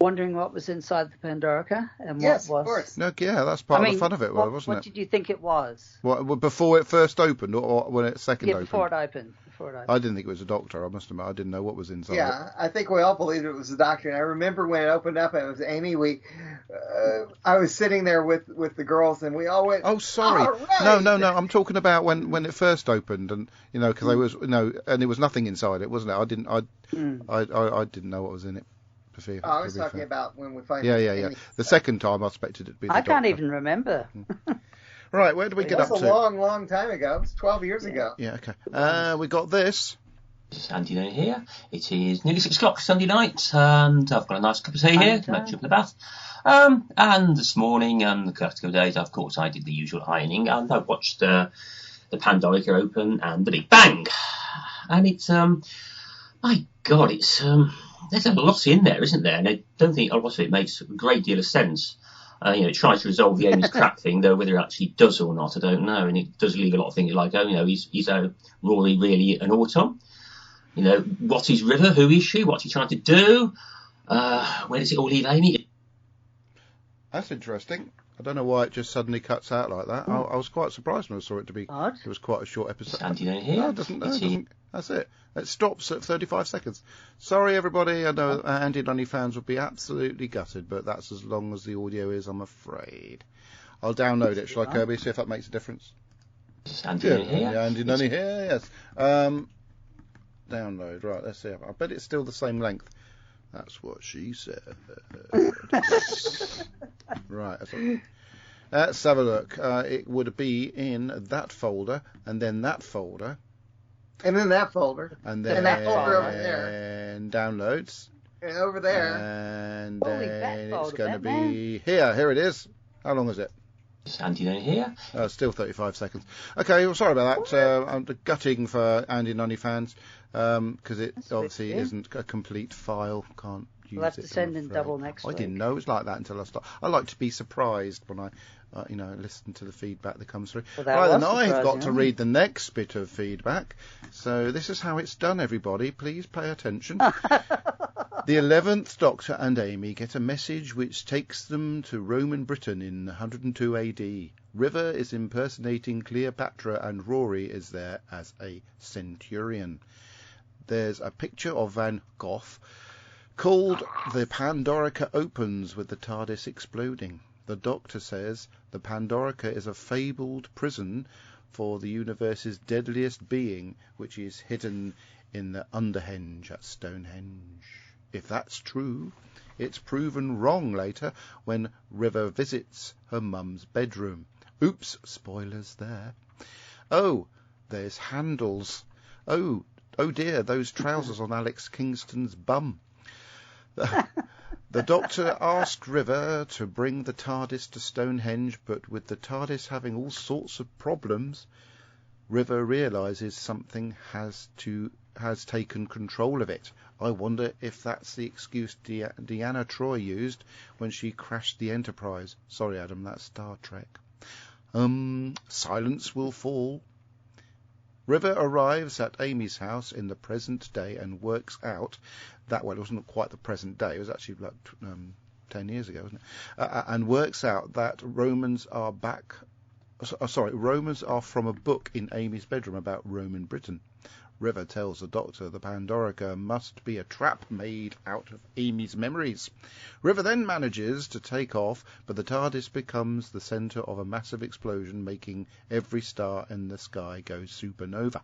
Wondering what was inside the Pandorica and what was? Of course. No, yeah, that's part of the fun of it, wasn't it? What did you think it was? What, before it first opened, or when it second opened? Before it opened. I didn't think it was a doctor. I must admit, I didn't know what was inside. Yeah, I think we all believed it was the Doctor. And I remember when it opened up and it was Amy. I was sitting there with the girls, and we all went. Oh, sorry. Right. No. I'm talking about when it first opened, and because there was and there was nothing inside it, wasn't it? I didn't know what was in it. I was talking about when we find Yeah. The second time I expected it to be the Doctor. Can't even remember. Right, where do we get up to? It was a long time ago. It was 12 years ago. Yeah, okay. We got this. This is Andy Lane here. It is nearly 6 o'clock Sunday night, and I've got a nice cup of tea here to make sure for the bath. And this morning and the last couple of days, of course, I did the usual ironing, and I watched the Pandorica Open and the Big Bang. And it's, my God, it's there's a lot in there, isn't there? And I don't think a lot of it makes a great deal of sense. It tries to resolve the Amy's crap thing, though whether it actually does or not, I don't know. And it does leave a lot of things like, is Rory really an auton? What is River? Who is she? What's he trying to do? Where does it all leave Amy? That's interesting. I don't know why it just suddenly cuts out like that. I was quite surprised when I saw it to be. Odd. It was quite a short episode. Andy here. No, it doesn't. That's it. It stops at 35 seconds. Sorry, everybody. I know Andy and Annie fans would be absolutely gutted, but that's as long as the audio is, I'm afraid. I'll download it. Shall I, Kirby? See if that makes a difference. Andy here. Yeah, Andy and Annie here. Yes. Download. Right. Let's see. I bet it's still the same length. That's what she said. Right. Let's have a look. It would be in that folder, and then that folder. And then that folder. And then that folder over there. And downloads. And over there. And then it's going to be here. Here it is. How long is it? Andy here. Still 35 seconds. Okay, well, sorry about that. I'm gutting for Andy and Annie fans because it obviously isn't a complete file. Can't use it. We'll have to send in double next week. I didn't know it was like that until I started. I like to be surprised when I listen to the feedback that comes through. Well, right, then I've got to read the next bit of feedback. So this is how it's done, everybody. Please pay attention. The 11th Doctor and Amy get a message which takes them to Roman Britain in 102 AD. River is impersonating Cleopatra and Rory is there as a centurion. There's a picture of Van Gogh called The Pandorica Opens with the TARDIS exploding. The Doctor says the Pandorica is a fabled prison for the universe's deadliest being, which is hidden in the Underhenge at Stonehenge. If that's true, it's proven wrong later when River visits her mum's bedroom. Oops, spoilers there. Oh, there's handles. Oh dear, those trousers on Alex Kingston's bum. The Doctor asked River to bring the TARDIS to Stonehenge, but with the TARDIS having all sorts of problems, River realises something has taken control of it. I wonder if that's the excuse Deanna Troi used when she crashed the Enterprise. Sorry, Adam, that's Star Trek. Silence will fall. River arrives at Amy's house in the present day and works out that, well, it wasn't quite the present day, it was actually like 10 years ago, wasn't it? And works out that Romans are from a book in Amy's bedroom about Roman Britain. River tells the Doctor the Pandorica must be a trap made out of Amy's memories. River then manages to take off, but the TARDIS becomes the centre of a massive explosion, making every star in the sky go supernova.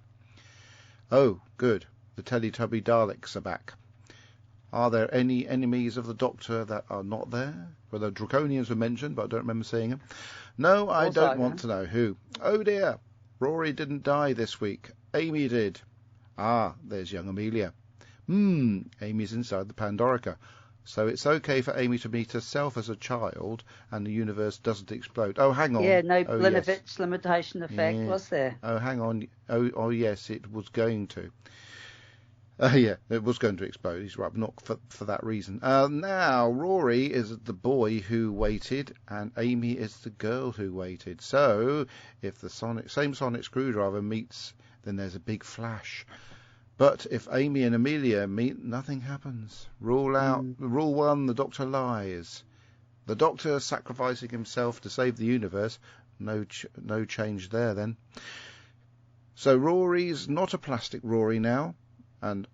Oh, good. The Teletubby Daleks are back. Are there any enemies of the Doctor that are not there? Well, the Draconians were mentioned, but I don't remember seeing them. No, I don't want to know who. Oh dear, Rory didn't die this week. Amy did. Ah, there's young Amelia. Amy's inside the Pandorica. So it's okay for Amy to meet herself as a child and the universe doesn't explode. Oh, hang on. Yeah, no Blinovitch limitation effect, was there? Oh, hang on. Oh, yes, it was going to. Yeah, it was going to explode. He's right, but not for that reason. Now, Rory is the boy who waited, and Amy is the girl who waited. So, if the same sonic screwdriver meets, then there's a big flash. But if Amy and Amelia meet, nothing happens. Rule 1, the Doctor lies. The Doctor sacrificing himself to save the universe. No change there then. So Rory's not a plastic Rory now. And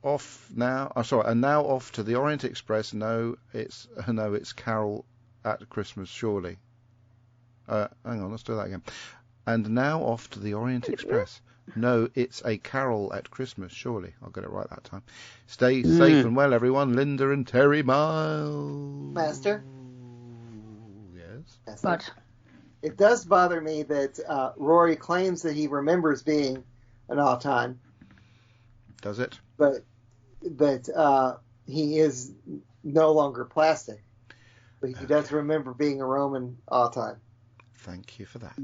now off to the Orient Express. No, it's Carol at Christmas, surely. Hang on, let's do that again. And now off to the Orient Express. No, it's a carol at Christmas, surely. I'll get it right that time. Stay safe and well, everyone. Linda and Terry Miles. Master? Yes? Master. But it does bother me that Rory claims that he remembers being an Auton. Does it? But he is no longer plastic. But he does remember being a Roman Auton. Thank you for that.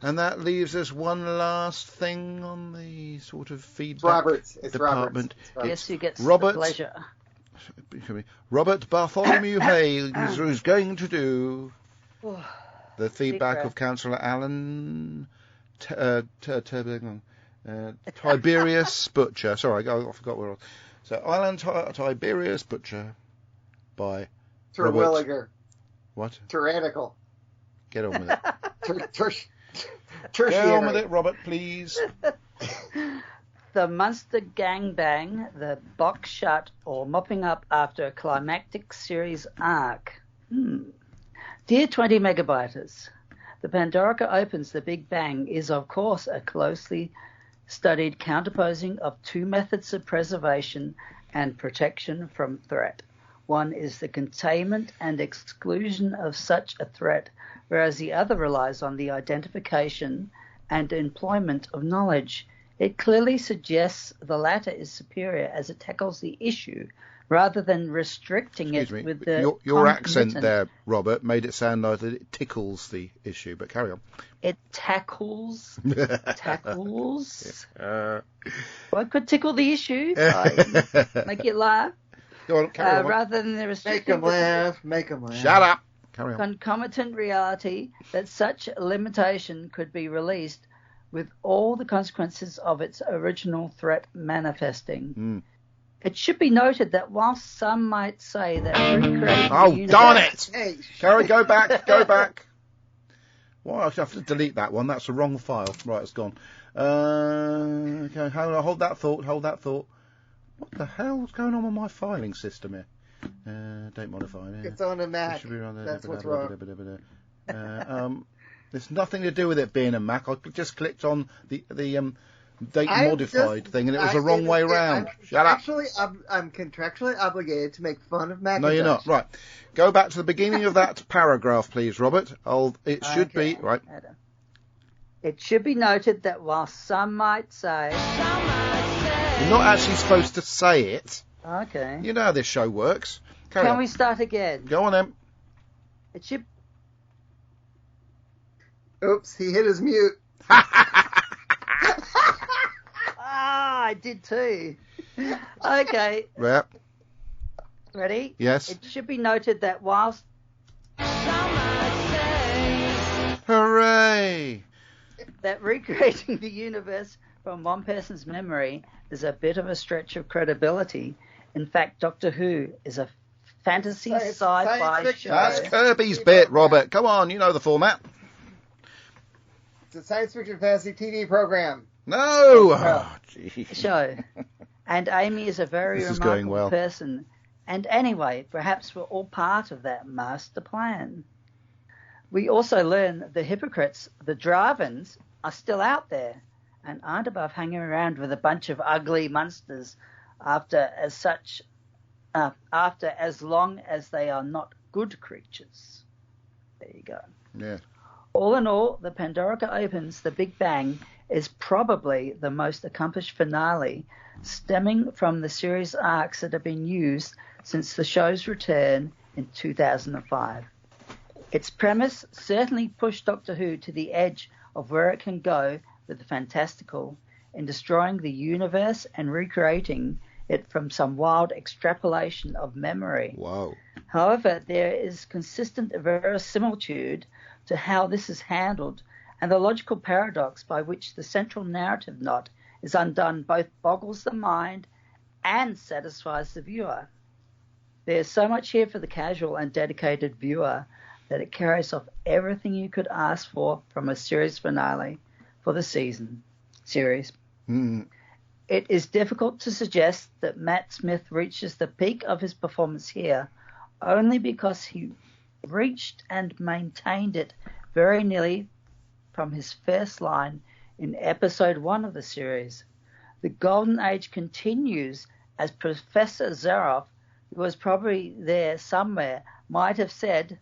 And that leaves us one last thing on the sort of feedback department. yes, who gets Robert the pleasure. Robert Bartholomew Hales is going to do the feedback of Councillor Alan Tiberius Butcher. Sorry, I forgot where I was. So, Alan Tiberius Butcher by Terwilliger. What? Tyrannical. Get on with it. Tertiary. Get on with it, Robert, please. The Munster gangbang, the box shut, or mopping up after a climactic series arc. Dear 20 Megabyters, the Pandorica Opens, the Big Bang, is of course a closely studied counterposing of two methods of preservation and protection from threat. One is the containment and exclusion of such a threat, whereas the other relies on the identification and employment of knowledge. It clearly suggests the latter is superior as it tackles the issue rather than restricting with the your accent there, Robert, made it sound like that it tickles the issue, but carry on. It tackles. Well, it could tickle the issue, make it laugh. Go on, carry on. Rather than the restricting. Make them laugh. Shut up. Carry on. Concomitant reality that such limitation could be released with all the consequences of its original threat manifesting. It should be noted that whilst some might say that recreating the universe... darn it! Hey. Carrie, go back. Well, I have to delete that one. That's the wrong file. Right, it's gone. Okay, hold that thought. What the hell's going on with my filing system here? Date modifier. It's on a Mac. That's what's wrong. There's nothing to do with it being a Mac. I just clicked on the date modified thing, and it was the wrong way around. Shut up. I'm contractually obligated to make fun of Mac. No, you're not. Right. Go back to the beginning of that paragraph, please, Robert. It should be right. It should be noted that while some might say... You're not actually supposed to say it. Okay. You know how this show works. Can we start again? Go on, then. It should... Oops, he hit his mute. I did too. Okay. Yeah. Ready? Yes. It should be noted that whilst... Hooray! That recreating the universe from one person's memory is a bit of a stretch of credibility. In fact, Doctor Who is a fantasy sci-fi show. That's Kirby's bit, Robert. Come on, you know the format. It's a science fiction fantasy TV program. No! Oh, show. And Amy is a very remarkable person. And anyway, perhaps we're all part of that master plan. We also learn the hypocrites, the Dravens, are still out there and aren't above hanging around with a bunch of ugly monsters after as long as they are not good creatures. There you go. Yeah. All in all, the Pandorica Opens, the Big Bang, is probably the most accomplished finale stemming from the series arcs that have been used since the show's return in 2005. Its premise certainly pushed Doctor Who to the edge of where it can go with the fantastical in destroying the universe and recreating it from some wild extrapolation of memory. Wow. However, there is consistent verisimilitude to how this is handled, and the logical paradox by which the central narrative knot is undone both boggles the mind and satisfies the viewer. There is so much here for the casual and dedicated viewer that it carries off everything you could ask for from a series finale for the series. It is difficult to suggest that Matt Smith reaches the peak of his performance here only because he reached and maintained it very nearly from his first line in episode 1 of the series. The golden age continues as Professor Zaroff, who was probably there somewhere, might have said,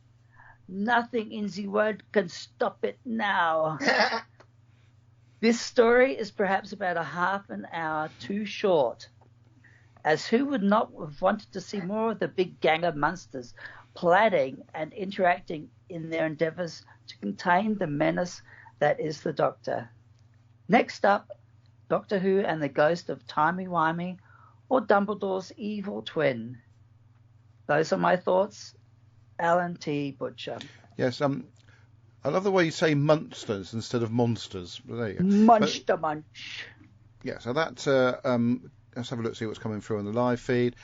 "Nothing in the world can stop it now." This story is perhaps about a half an hour too short, as who would not have wanted to see more of the big gang of monsters planning and interacting in their endeavours to contain the menace that is the Doctor. Next up, Doctor Who and the Ghost of Timey-Wimey, or Dumbledore's evil twin. Those are my thoughts. Alan T. Butcher. Yes, I love the way you say monsters instead of monsters. But there you go. Munch. Yeah, so that, let's have a look, see what's coming through on the live feed.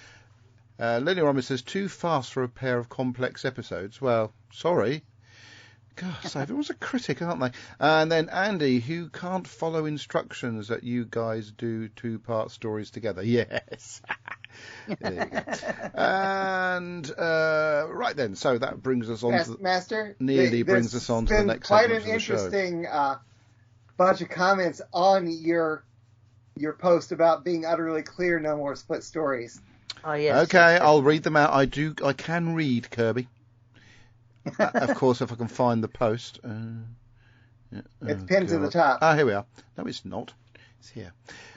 Lenny Romer says, too fast for a pair of complex episodes. Well, sorry. God, everyone's a critic, aren't they? And then Andy, who can't follow instructions that you guys do 2-part stories together. Yes. There you go. And right then, so that brings us on to Master. Brings us on to the next segment of the show. Quite an interesting bunch of comments on your post about being utterly clear. No more split stories. Oh yes. Okay, I'll read them out. I can read, Kirby. Of course, if I can find the post. It's pinned to the top. Ah, here we are. No, it's not. It's here.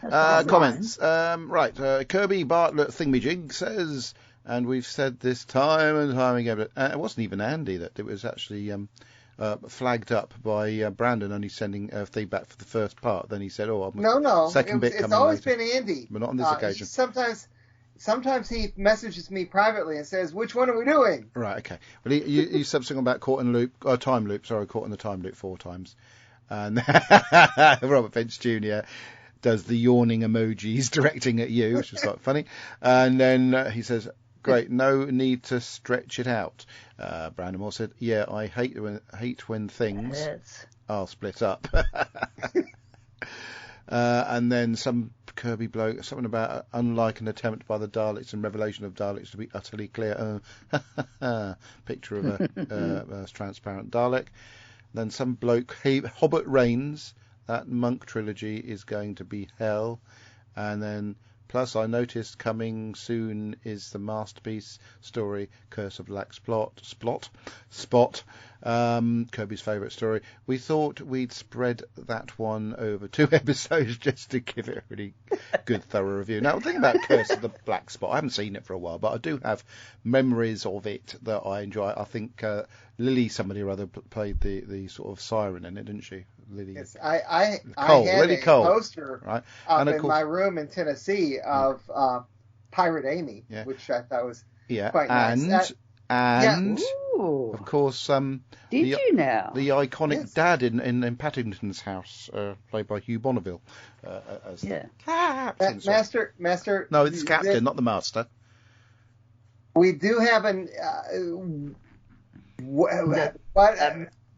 Comments. Right. Kirby Bartlett Thingamajig says, and we've said this time and time again, but it wasn't even Andy that it was actually flagged up by Brandon only sending feedback for the first part. Then he said, "Oh, second bit coming later." It's always been Andy. But not on this occasion. Sometimes he messages me privately and says, "Which one are we doing?" Right. Okay. Well, you said something about caught in the time loop. Sorry, caught in the time loop 4 times. And Robert Finch Jr. does the yawning emojis directing at you, which is quite funny. And then he says, "Great, no need to stretch it out." Brandon Moore said, "Yeah, I hate when things are split up." And then some Kirby bloke, something about unlike an attempt by the Daleks and revelation of Daleks to be utterly clear. Picture of a transparent Dalek. Then some bloke, Hobbit Reigns, that Monk trilogy is going to be hell. And then, plus I noticed coming soon is the masterpiece story, Curse of Black Spot, Kirby's favourite story. We thought we'd spread that one over 2 episodes just to give it a really good, thorough review. Now, the thing about Curse of the Black Spot, I haven't seen it for a while, but I do have memories of it that I enjoy. I think Lily, somebody or other, played the sort of siren in it, didn't she? Lily. Yes, I had Lily a Cole, poster right? up in my room in Tennessee of Pirate Amy, which I thought was quite nice. And of course, did you now? The iconic dad in Paddington's house, played by Hugh Bonneville, as Captain. Master. No, it's Captain, not the Master. We do have an.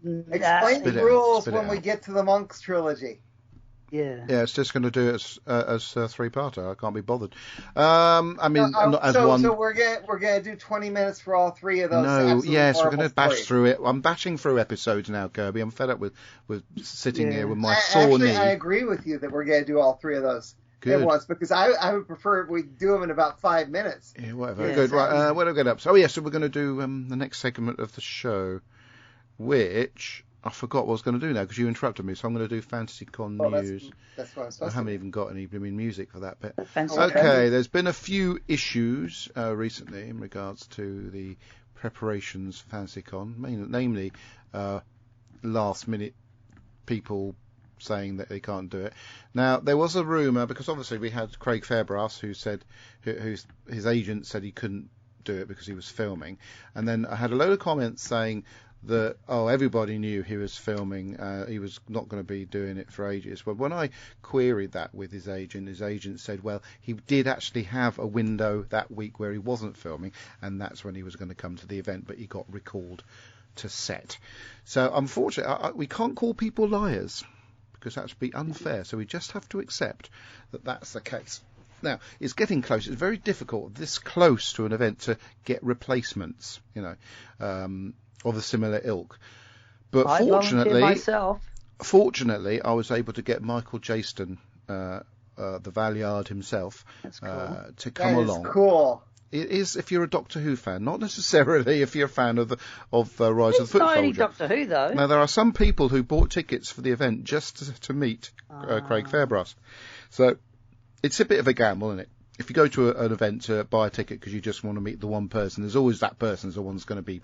Explain the rules when we get to the Monks trilogy. Yeah, it's just going to do it as a 3-parter. I can't be bothered. Not as one. So we're gonna do 20 minutes for all 3 of those. No, yes, we're going to bash through it. I'm bashing through episodes now, Kirby. I'm fed up with sitting here with my sore knee. I agree with you that we're going to do all 3 of those at once, because I would prefer if we do them in about 5 minutes. Yeah, whatever. Good. Right. Where do we get up? So so we're going to do the next segment of the show, which I forgot what I was going to do now because you interrupted me, so I'm going to do FantasyCon news. That's what I'm supposed to. I haven't even got any music for that bit. Okay, there's been a few issues recently in regards to the preparations for FantasyCon, namely last-minute people saying that they can't do it. Now, there was a rumour, because obviously we had Craig Fairbrass, who said his agent said he couldn't do it because he was filming, and then I had a load of comments saying that everybody knew he was filming, he was not going to be doing it for ages. But when I queried that with his agent said, well, he did actually have a window that week where he wasn't filming, and that's when he was going to come to the event, but he got recalled to set. So unfortunately, we can't call people liars, because that would be unfair, so we just have to accept that that's the case. Now, it's getting close. It's very difficult this close to an event to get replacements, of a similar ilk. But fortunately, I was able to get Michael Jaston, the Valeyard himself, to come along. That is cool. It is if you're a Doctor Who fan, not necessarily if you're a fan of Rise of the Foot Soldier. Not Doctor Who, though. Now, there are some people who bought tickets for the event just to meet Craig Fairbrass. So it's a bit of a gamble, isn't it? if you go to an event to buy a ticket because you just want to meet the one person, there's always that person's the one that's going to be,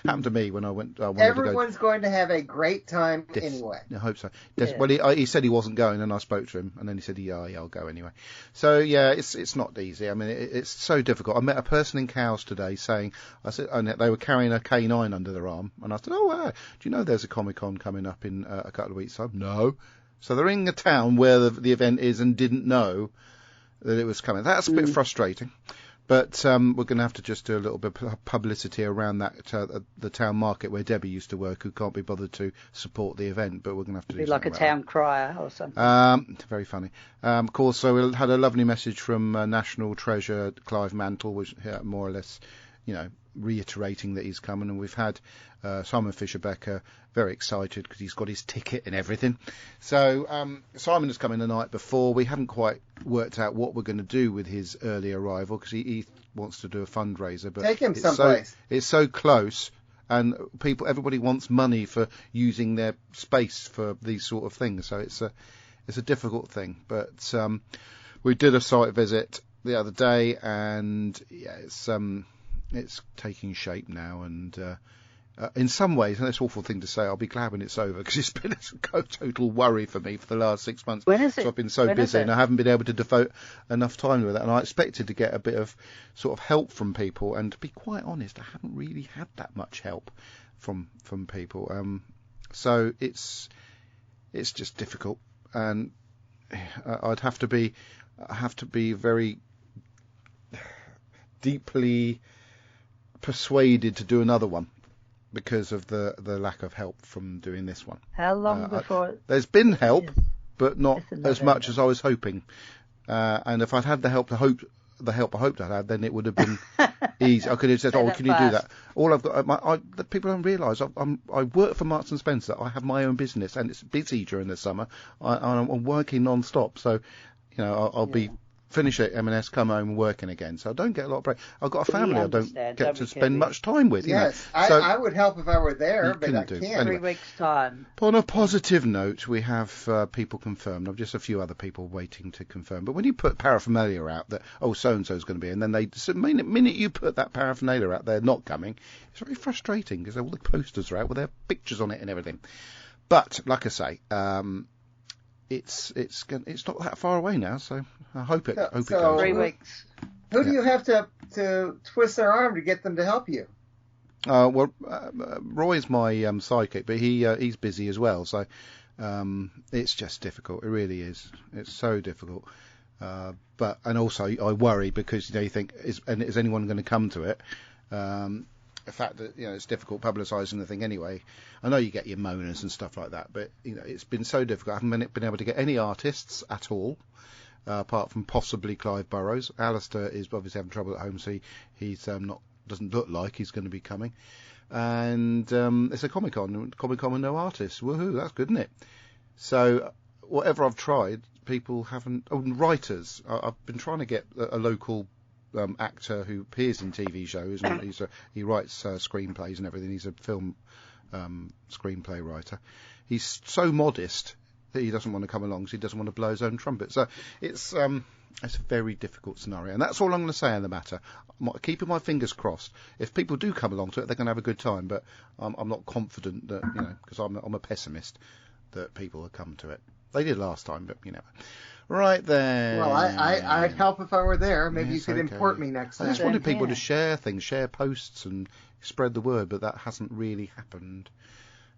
happened to me when I went. Everyone's going to have a great time anyway. I hope so. Well, he said he wasn't going, and I spoke to him, and then he said, yeah, I'll go anyway. So, yeah, it's not easy. I mean, it's so difficult. I met a person in Cowes today and they were carrying a K9 under their arm, and I said, oh, wow, do you know there's a Comic-Con coming up in a couple of weeks' time? No. So they're in a town where the event is and didn't know that it was coming. That's a bit frustrating, but we're going to have to just do a little bit of publicity around that the town market where Debbie used to work, who can't be bothered to support the event, but we're going to have to do like a town crier or something. Very funny. Of course, so we had a lovely message from National Treasure Clive Mantle, which more or less, reiterating that he's coming, and we've had Simon Fisher-Becker very excited because he's got his ticket and everything. So Simon has come in the night before. We haven't quite worked out what we're going to do with his early arrival because he wants to do a fundraiser. But take him someplace. It's so close, and everybody wants money for using their space for these sort of things. So it's a difficult thing. But we did a site visit the other day, and yeah, it's taking shape now, and in some ways, and it's an awful thing to say, I'll be glad when it's over, because it's been a total worry for me for the last 6 months. When is it? So I've been so busy, and I haven't been able to devote enough time to that, and I expected to get a bit of sort of help from people, and to be quite honest, I haven't really had that much help from people. So it's just difficult, and I have to be very deeply persuaded to do another one because of the lack of help from doing this one. How long before? There's been help, but not as much as I was hoping. And if I'd had the help I hoped I'd had, then it would have been easy. I could have said, "Oh, can you do that?" All I've got, the people don't realise, I work for Marks and Spencer. I have my own business, and it's busy during the summer. I'm working non-stop, so I'll be. Finish at M&S, come home and working again. So I don't get a lot of break. I've got a family I don't get to spend much time with. Yes, So I would help if I were there, but I can't. Anyway, 3 weeks' time. On a positive note, we have people confirmed. I've just a few other people waiting to confirm. But when you put paraphernalia out that, so-and-so is going to be, and then the minute you put that paraphernalia out, they're not coming, it's very frustrating because all the posters are out with their pictures on it and everything. But, like I say, it's not that far away now, so I hope it goes. 3 weeks. Who do you have to twist their arm to get them to help you? Roy's my psychic, but he's busy as well, so it's just difficult. It really is. It's so difficult. And also I worry because you think is anyone going to come to it? The fact that it's difficult publicising the thing anyway. I know you get your moaners and stuff like that, but it's been so difficult. I haven't been able to get any artists at all, apart from possibly Clive Burrows. Alistair is obviously having trouble at home, so he's doesn't look like he's going to be coming. And it's a Comic-Con with no artists. Woohoo! That's good, isn't it? So whatever I've tried, people haven't. Oh, and writers. I've been trying to get a local actor who appears in TV shows, and he writes screenplays and everything. He's a film screenplay writer. He's so modest that he doesn't want to come along, so he doesn't want to blow his own trumpet. So it's a very difficult scenario, and that's all I'm going to say on the matter. I'm keeping my fingers crossed. If people do come along to it, they're going to have a good time, but I'm not confident that because I'm a pessimist that people will come to it. They did last time, but Right then. Well, I'd help if I were there. Maybe you could import me next time. I just wanted people to share things, share posts, and spread the word, but that hasn't really happened.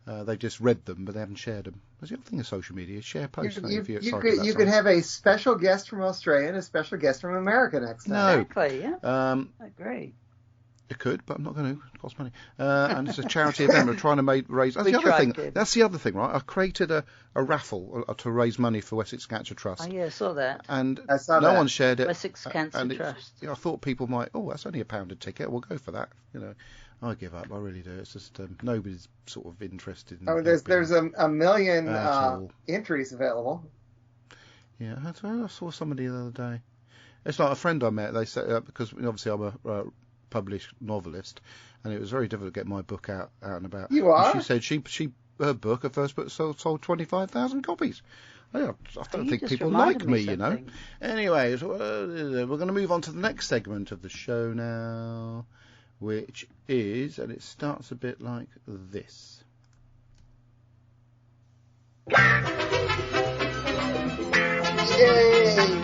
They've just read them, but they haven't shared them. That's the other thing of social media: share posts. You could have a special guest from Australia and a special guest from America next time. No, exactly. Yeah. Great. It could, but I'm not going to. It costs money. And it's a charity event. We're trying to raise. That's the other thing. That's the other thing, right? I created a raffle to raise money for Wessex Cancer Trust. Oh, yeah, I saw that. And no one shared it. Wessex Cancer Trust. I thought people might, that's only £1 a ticket. We'll go for that. I give up. I really do. It's just nobody's sort of interested in. There's a million entries available. Yeah, I saw somebody the other day. It's like a friend I met. They said because obviously I'm a published novelist, and it was very difficult to get my book out and about. You are? And she said her book, her first book, sold 25,000 copies. I don't think people like me, you know. Anyways, we're going to move on to the next segment of the show now, which is, and it starts a bit like this. Yay!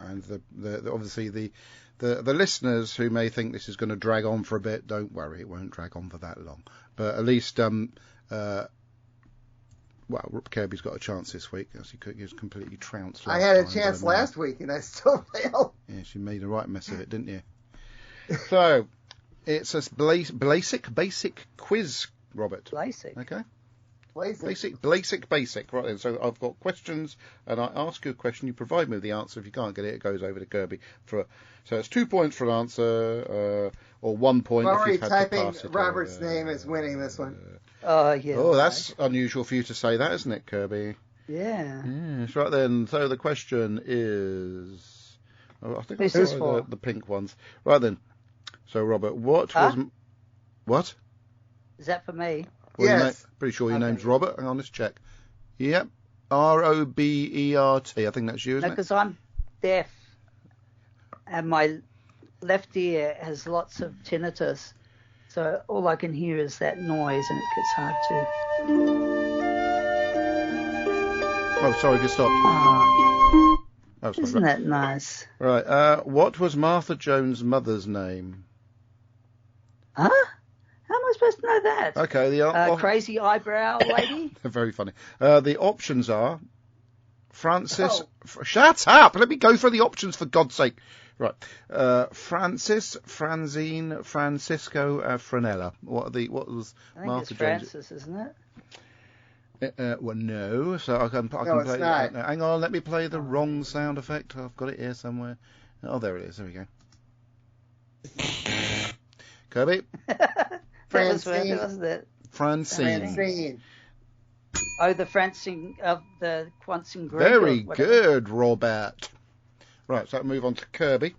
And obviously the listeners who may think this is going to drag on for a bit, don't worry, it won't drag on for that long. But at least, Kirby's got a chance this week, as he was completely trounced. I had a chance last week, and I still failed. Yes, you made a right mess of it, didn't you? So, it's a basic quiz, Robert. Basic. Okay. Basic. Basic. Right then. So I've got questions, and I ask you a question. You provide me with the answer. If you can't get it, it goes over to Kirby. So it's 2 points for an answer, or 1 point. Already if you've had typing to pass it, Robert's name is winning this one. Yeah. Oh, that's unusual for you to say that, isn't it, Kirby? Yeah. Yes. Right then. So the question is, I think Who's I'll this try for? the pink ones. Right then. So Robert, what? Is that for me? Well, Yes. Pretty sure your name's Robert. Hang on, let's check. Yep. Robert. I think that's you, isn't No, it? because I'm deaf, and my left ear has lots of tinnitus, so all I can hear is that noise, and it gets hard to. Oh, sorry, just stopped. Oh, sorry. Isn't that nice? Right. What was Martha Jones' mother's name? Huh? How am I supposed to know that? Okay. Crazy eyebrow lady? Very funny. The options are Francis. Shut up! Let me go through the options, for God's sake. Right. Francis, Franzine, Francisco, Franella. What was I think Martha it's Jones? Francis, isn't it? Well, no. So I can No, play. it's not. Hang on, let me play the wrong sound effect. I've got it here somewhere. Oh, there it is. There we go. Kirby. That was Francine. it, wasn't it? Francine. Oh, the Francine of the Quantum Group. Very good, Robert. Right, so move on to Kirby.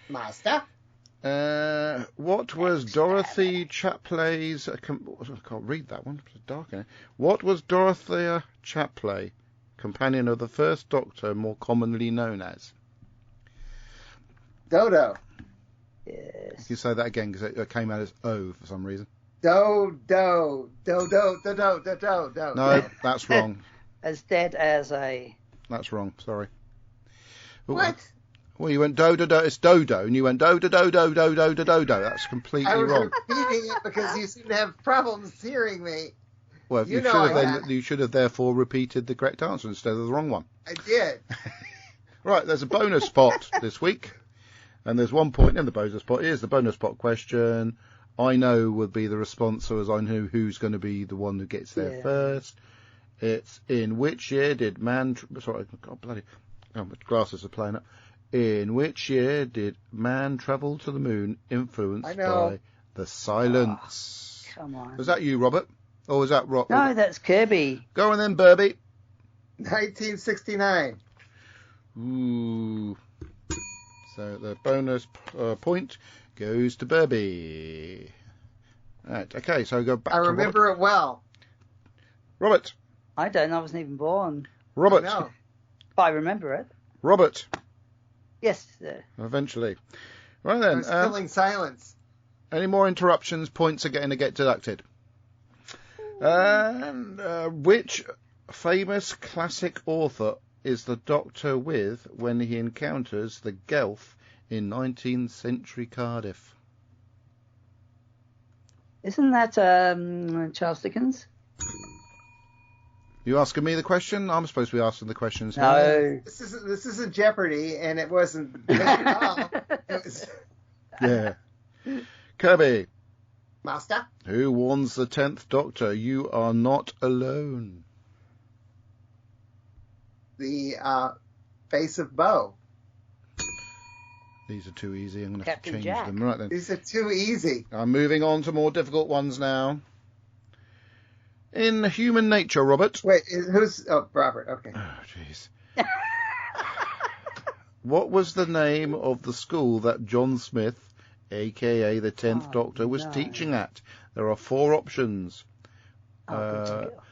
Master. What was Dorothy Chaplay's... I can't read that one. It's dark in it. What was Dorothea Chapley, companion of the First Doctor, more commonly known as? Dodo. Yes. You say that again, because it came out as O for some reason. Do. No, that's wrong. As dead as a... That's wrong, sorry. What? Well, you went do, it's dodo, and you went do. That's completely I was wrong. repeating it because you seem to have problems hearing me. Well, you should have therefore repeated the correct answer instead of the wrong one. I did. Right, there's a bonus pot this week, and there's 1 point in the bonus pot. Here's the bonus pot question. I know would be the response, so as I know who's going to be the one who gets there first. It's in which year did man... Sorry, God bloody... Oh, my glasses are playing up. In which year did man travel to the moon influenced by the silence? Oh, come on. Was that you, Robert? Or was that Rob? No, that's Kirby. Go on then, Burby. 1969. Ooh. So the bonus point goes to Burby. Right, okay, so go back to I remember it well. Robert. I don't. I wasn't even born. Robert. No. But I remember it. Robert. Yes, sir. Eventually. Right I then. was killing silence. Any more interruptions? Points are going to get deducted. Which famous classic author is the Doctor with when he encounters the Gelf in 19th century Cardiff? Isn't that Charles Dickens? You asking me the question? I'm supposed to be asking the questions. No. This isn't Jeopardy, and it wasn't. It was... Yeah. Kirby. Master. Who warns the 10th Doctor? You are not alone. The face of Bo. These are too easy. I'm going to have to Captain change Jack. them. Right then. These are too easy. I'm moving on to more difficult ones now. In human nature, Robert. Wait, who's... Oh, Robert, okay. Oh, jeez. What was the name of the school that John Smith, a.k.a. the 10th Doctor, was teaching at? There are 4 options. Farrington,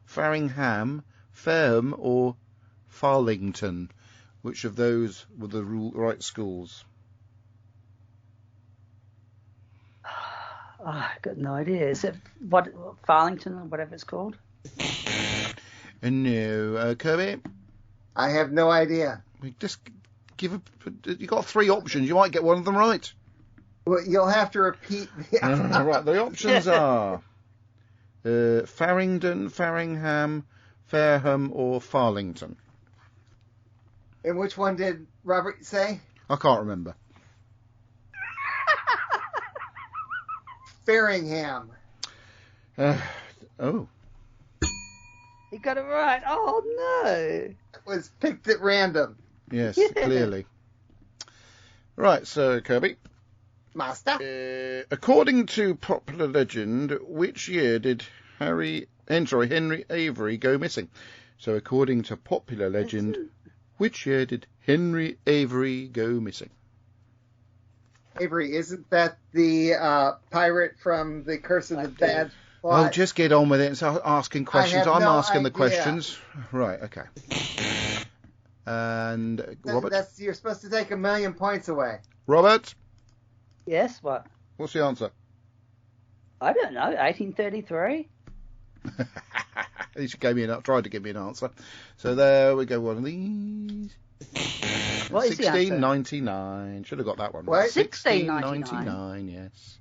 Farringham, Fareham, or Farlington. Which of those were the right schools? I've got no idea. Is it Farlington or whatever it's called? No. Kirby? I have no idea. Just you got 3 options. You might get one of them right. Well, you'll have to repeat the... Right, the options are Farringdon, Farringham, Fareham, or Farlington. And which one did Robert say? I can't remember. Farringham. Oh. He got it right. Oh, no. It was picked at random. Yes, clearly. Right, so Kirby. Master. According to popular legend, which year did Henry Avery go missing? So according to popular legend, which year did Henry Avery go missing? Avery, isn't that the pirate from The Curse of the Bad Plot? Oh, just get on with it and start asking questions. I'm asking the questions. Right, okay. And Robert? You're supposed to take 1,000,000 points away. Robert? Yes, what? What's the answer? I don't know. 1833? He tried to give me an answer. So there we go, one of these. What is the answer? 1699. Should have got that one. What? 1699, yes.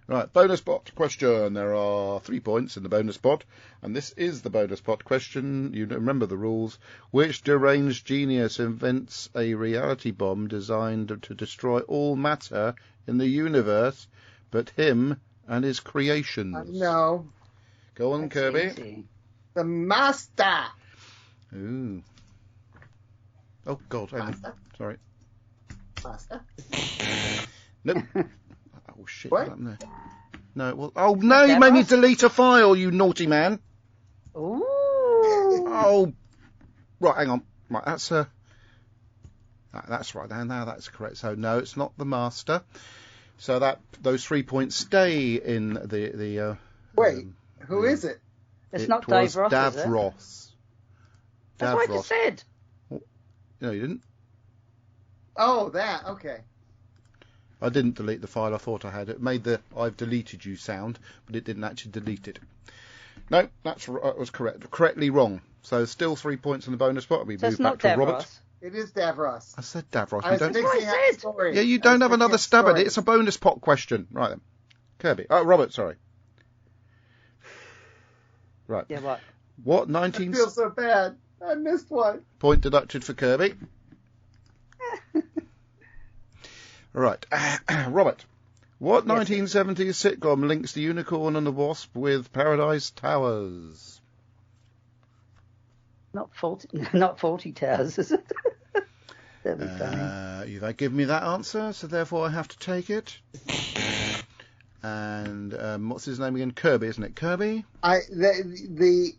Right, bonus pot question. There are 3 points in the bonus pot, and this is the bonus pot question. You remember the rules. Which deranged genius invents a reality bomb designed to destroy all matter in the universe, but him and his creations? No. Go on, That's Kirby. easy. The Master. Ooh. Oh, God, hang on. Master. Sorry. Master. Nope. Oh, shit. What? What happened there? No, well... Oh, no, you made me delete a file, you naughty man. Ooh. Oh. Right, hang on. Right, that's right. Now that's correct. So, no, it's not the Master. So those 3 points stay in the Wait, who is it? It's not Dave Ross, Dav is it? Ross. That's what I just said. No, you didn't. Oh, that. Okay. I didn't delete the file. I thought I had. It made the "I've deleted you" sound, but it didn't actually delete it. No, that was correct. Correctly wrong. So still 3 points in the bonus pot. We move back to Robert. Ross. It is Davros. I said Davros. I was fixing that story. Yeah, you don't have another stab at it. It's a bonus pot question. Right then. Kirby. Oh, Robert, sorry. Right. Yeah, what? What I feel so bad. I missed one. Point deducted for Kirby. Right. Robert. What 1970s sitcom links the Unicorn and the Wasp with Paradise Towers? Not 40 Towers, is it? That'd be funny. You've given me that answer, so therefore I have to take it. And what's his name again? Kirby, isn't it? Kirby? The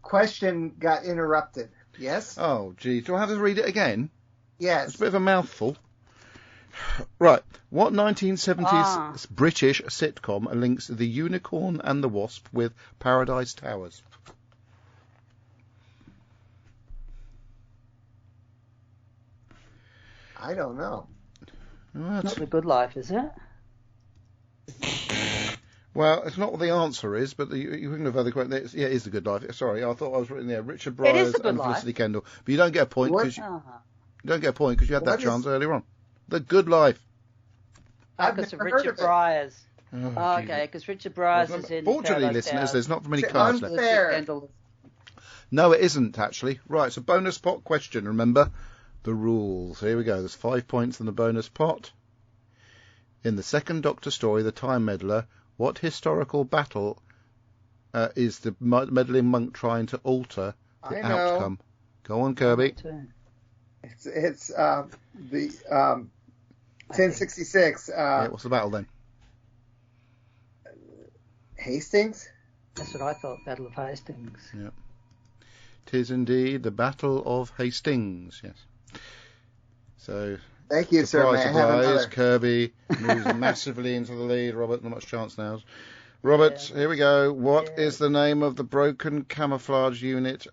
question got interrupted. Yes? Oh, gee. Do I have to read it again? Yes. It's a bit of a mouthful. Right. What 1970s British sitcom links the Unicorn and the Wasp with Paradise Towers? I don't know. What? Not The Good Life, is it? Well, it's not what the answer is, but you wouldn't have had the question. Yeah, it is The Good Life. Sorry, I thought I was written there. Richard Briers and Felicity Kendall. But you don't get a point because you had that chance earlier on. The Good Life. Because of Richard Briers. Oh, okay, because Richard Briers is in. Fortunately, Paradise listeners, Towers. there's not many cards left. Unfair. No, it isn't actually. Right, it's a bonus pot question. Remember the rules. Here we go. There's 5 points in the bonus pot. In the second Doctor story, The Time Meddler, what historical battle is the meddling monk trying to alter the outcome? Go on, Kirby. It's the 1066. Yeah, what's the battle then? Hastings? That's what I thought, Battle of Hastings. Yeah. It is indeed the Battle of Hastings. Yes. So. Thank you, surprise, sir. Surprise, Kirby moves massively into the lead. Robert, not much chance now. Robert, here we go. What is the name of the broken camouflage unit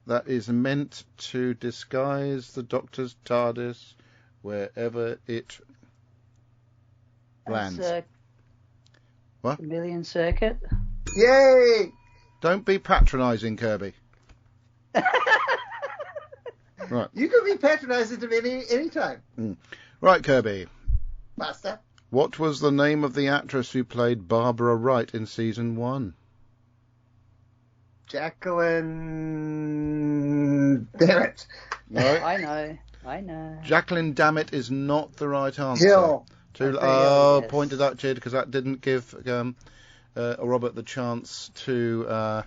that is meant to disguise the Doctor's TARDIS wherever it lands? What? Chameleon Circuit. Yay! Don't be patronising, Kirby. Right. You can be patronising to me any time. Right, Kirby. Master. What was the name of the actress who played Barbara Wright in season 1? Jacqueline Dammit. No. I know. Jacqueline Dammit is not the right answer. Hill. Yes. Point deducted because that didn't give Robert the chance to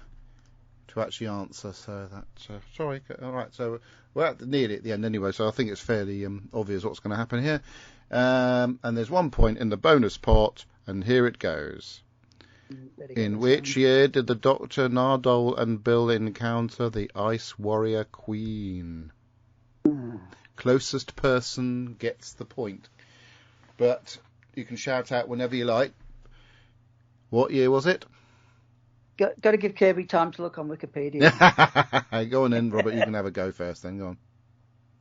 actually answer. So that's sorry. All right. So we're nearly at the end anyway. So I think it's fairly obvious what's going to happen here. And there's 1 point in the bonus pot, and here it goes. In which year did the Doctor, Nardole, and Bill encounter the Ice Warrior Queen? Closest person gets the point. But you can shout out whenever you like. What year was it? Got to give Kirby time to look on Wikipedia. Go on in, Robert. You can have a go first then. Go on.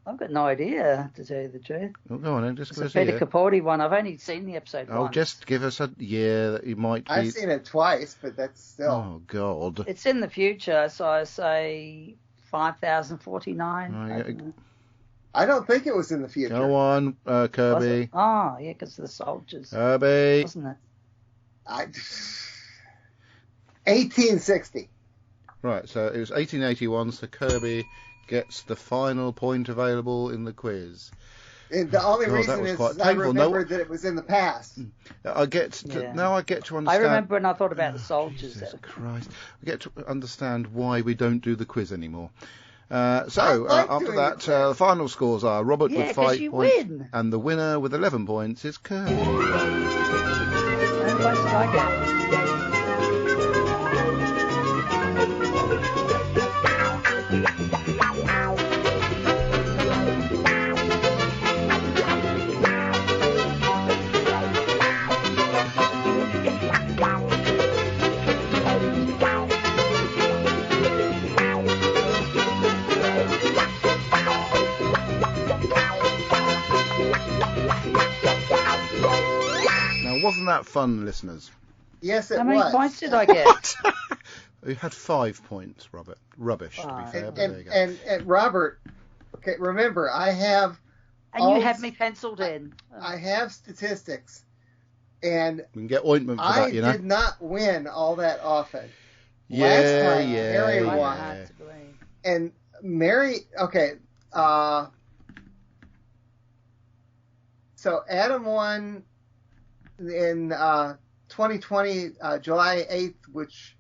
I've got no idea, to tell you the truth. Well, go on then. Just it's give us a Peter Capaldi one. I've only seen the episode once. Just give us a year that you might be... I've seen it twice, but that's still... Oh, God. It's in the future, so I say 5049. I don't think it was in the future. Go on, Kirby. Oh, yeah, because of the soldiers. Kirby. Wasn't it? 1860. Right, so it was 1881, so Kirby gets the final point available in the quiz. And the only reason is I remembered that it was in the past. Now I get to understand. I remember when I thought about the soldiers. Jesus Christ. I get to understand why we don't do the quiz anymore. After that, the final scores are Robert with 5 points, win. And the winner with 11 points is Kirby. How many points did I get? Wasn't that fun, listeners? Yes, it was. How many points did I get? You had 5 points, Robert. Rubbish, to be fair. And Robert, okay, remember, I have... And you have me penciled in. I have statistics, and we can get ointment for that, you know. I did not win all that often. Last time, Mary won. And Mary, okay, so Adam won in 2020, July 8th, which,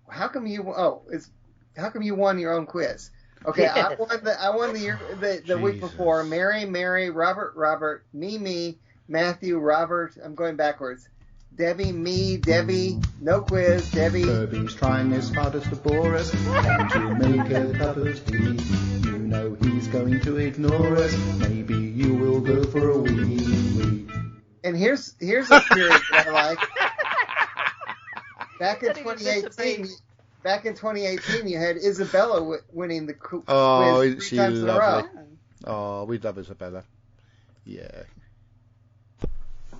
how come you won your own quiz? Okay, yes. I won the week before. Mary, Robert, me, Matthew, Robert. I'm going backwards. Debbie, me, Debbie, no quiz, Debbie. Kirby's trying his hardest to bore us and to make a cup of tea. You know he's going to ignore us. Maybe you will go for a wee. And here's a theory that I like. Back in 2018, you had Isabella winning the quiz 3 times in a row. Oh, we love Isabella. Yeah.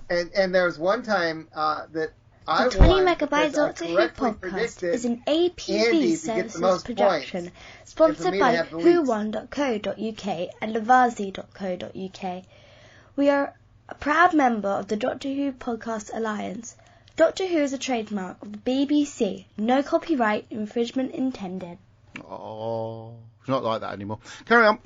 And there was one time that I won. The 20 Megabyte Doctor Who podcast is an APV services production, sponsored by whowon.co.uk and lavazi.co.uk. We are a proud member of the Doctor Who Podcast Alliance. Doctor Who is a trademark of the BBC. No copyright infringement intended. Oh, it's not like that anymore. Carry on.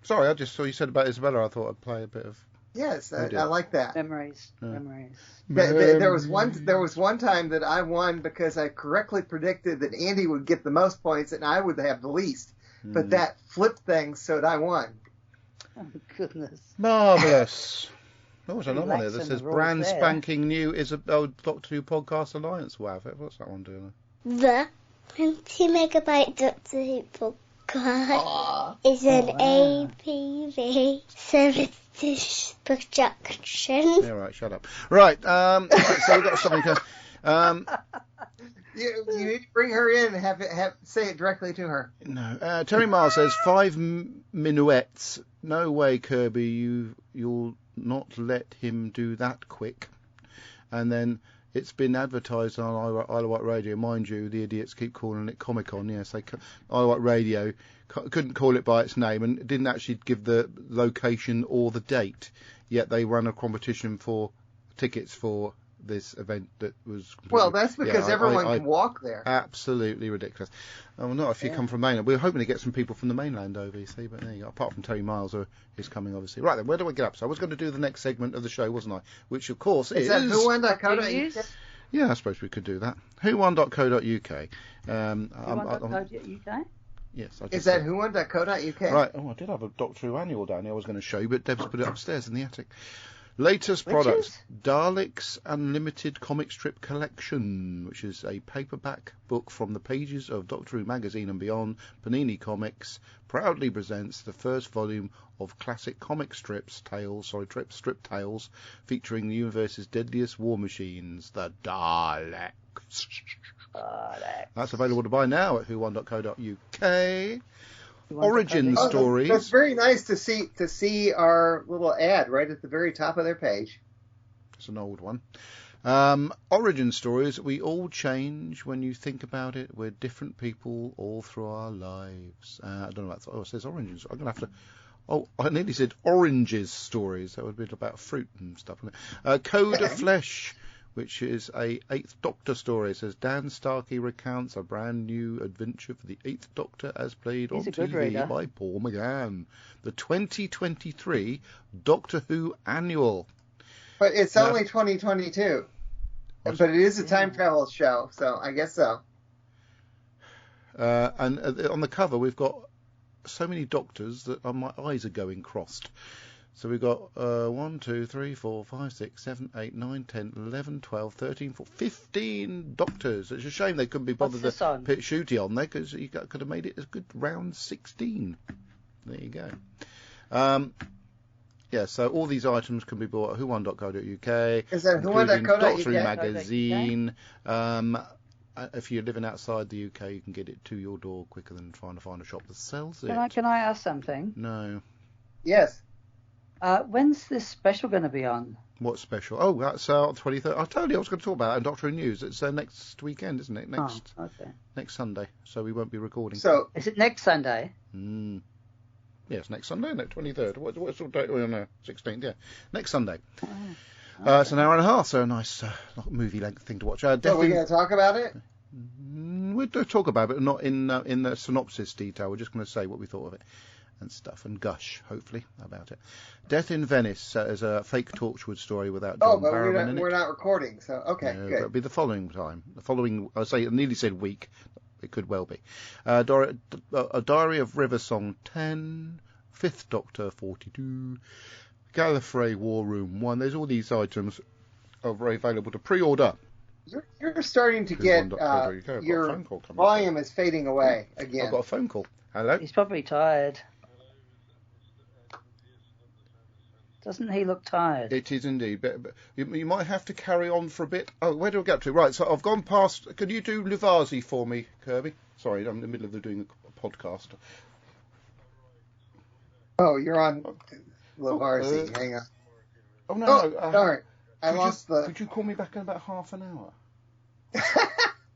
Sorry, I just saw you said about Isabella. I thought I'd play a bit of... Yes, I like that. Memories. There was one time that I won because I correctly predicted that Andy would get the most points and I would have the least. But that flipped things so that I won. Oh, goodness. Marvellous. Oh, there's another one there that says brand spanking new Doctor Who Podcast Alliance. Wow, what's that one doing? The 20 Megabyte Doctor Who podcast is an APV service production. Yeah, right, shut up. Right, so we've got something. You need to bring her in and have say it directly to her. No, Terry Marr says 5 minuets. No way, Kirby. You'll not let him do that quick. And then it's been advertised on Isle of Wight Radio. Mind you, the idiots keep calling it Comic-Con. Yes, Isle of Wight Radio couldn't call it by its name and didn't actually give the location or the date. Yet they run a competition for tickets for this event that was... Well, that's because everyone can walk there. Absolutely ridiculous. Oh, not if you come from mainland. We were hoping to get some people from the mainland over, you see, but there you go. Apart from Terry Miles, who is coming, obviously. Right, then, where do I get up? So I was going to do the next segment of the show, wasn't I? Which, of course, is... Is that whowon.co.uk? Yeah, I suppose we could do that. whowon.co.uk. whowon.co.uk? Yes. Is that whowon.co.uk? Right. Oh, I did have a Doctor Who annual down here I was going to show you, but Deb's put it upstairs in the attic. Latest products, Daleks Unlimited Comic Strip Collection, which is a paperback book from the pages of Doctor Who magazine and beyond. Panini Comics proudly presents the first volume of classic comic strip tales, featuring the universe's deadliest war machines, the Daleks. That's available to buy now at whowon.co.uk. Origin stories. That's very nice to see our little ad right at the very top of their page. It's an old one. Origin stories. We all change when you think about it. We're different people all through our lives. I don't know about. Oh, it says origins. I'm gonna have to. Oh, I nearly said oranges stories. That would be about fruit and stuff. Code of Flesh, which is a 8th Doctor story. It says Dan Starkey recounts a brand new adventure for the 8th Doctor as played on TV by Paul McGann. The 2023 Doctor Who Annual. But it's only 2022. But it is a time travel show, so I guess so. And on the cover, we've got so many Doctors that my eyes are going crossed. So we've got 1, 2, 3, 4, 5, 6, 7, 8, 9, 10, 11, 12, 13, 14, 15 Doctors. It's a shame they couldn't be bothered to put Shooty on there because you could have made it a good round 16. There you go. Yeah, so all these items can be bought at whowon.co.uk. Is that whowon.co.uk? Doctor Who magazine. If you're living outside the UK, you can get it to your door quicker than trying to find a shop that sells it. Can I ask something? No. Yes. When's this special going to be on? What special? Oh, that's 23rd. I told you I was going to talk about it in Doctor Who News. It's next weekend, isn't it? Next Sunday. So we won't be recording. So is it next Sunday? Yes, next Sunday, no, 23rd. What's the date? Oh, no, 16th, yeah. Next Sunday. It's an hour and a half, so a nice movie length thing to watch. So we're going to talk about it? We'll talk about it, but not in the synopsis detail. We're just going to say what we thought of it and stuff, and gush, hopefully, about it. Death in Venice is a fake Torchwood story without John Barrowman in it. We're not recording, so okay, good. It'll be the following time. I nearly said week. It could well be. A Diary of River Song 10, 5th Doctor 42, Gallifrey War Room 1. There's all these items are very available to pre-order. You're starting to get your volume is fading away again. I've got a phone call. Hello? He's probably tired. Doesn't he look tired? It is indeed. But you might have to carry on for a bit. Oh, where do I get to? Right, so I've gone past... Can you do Luvazi for me, Kirby? Sorry, I'm in the middle of doing a podcast. Oh, you're on Luvazi. Hang on. Oh, no. Sorry. I lost the... Could you call me back in about half an hour?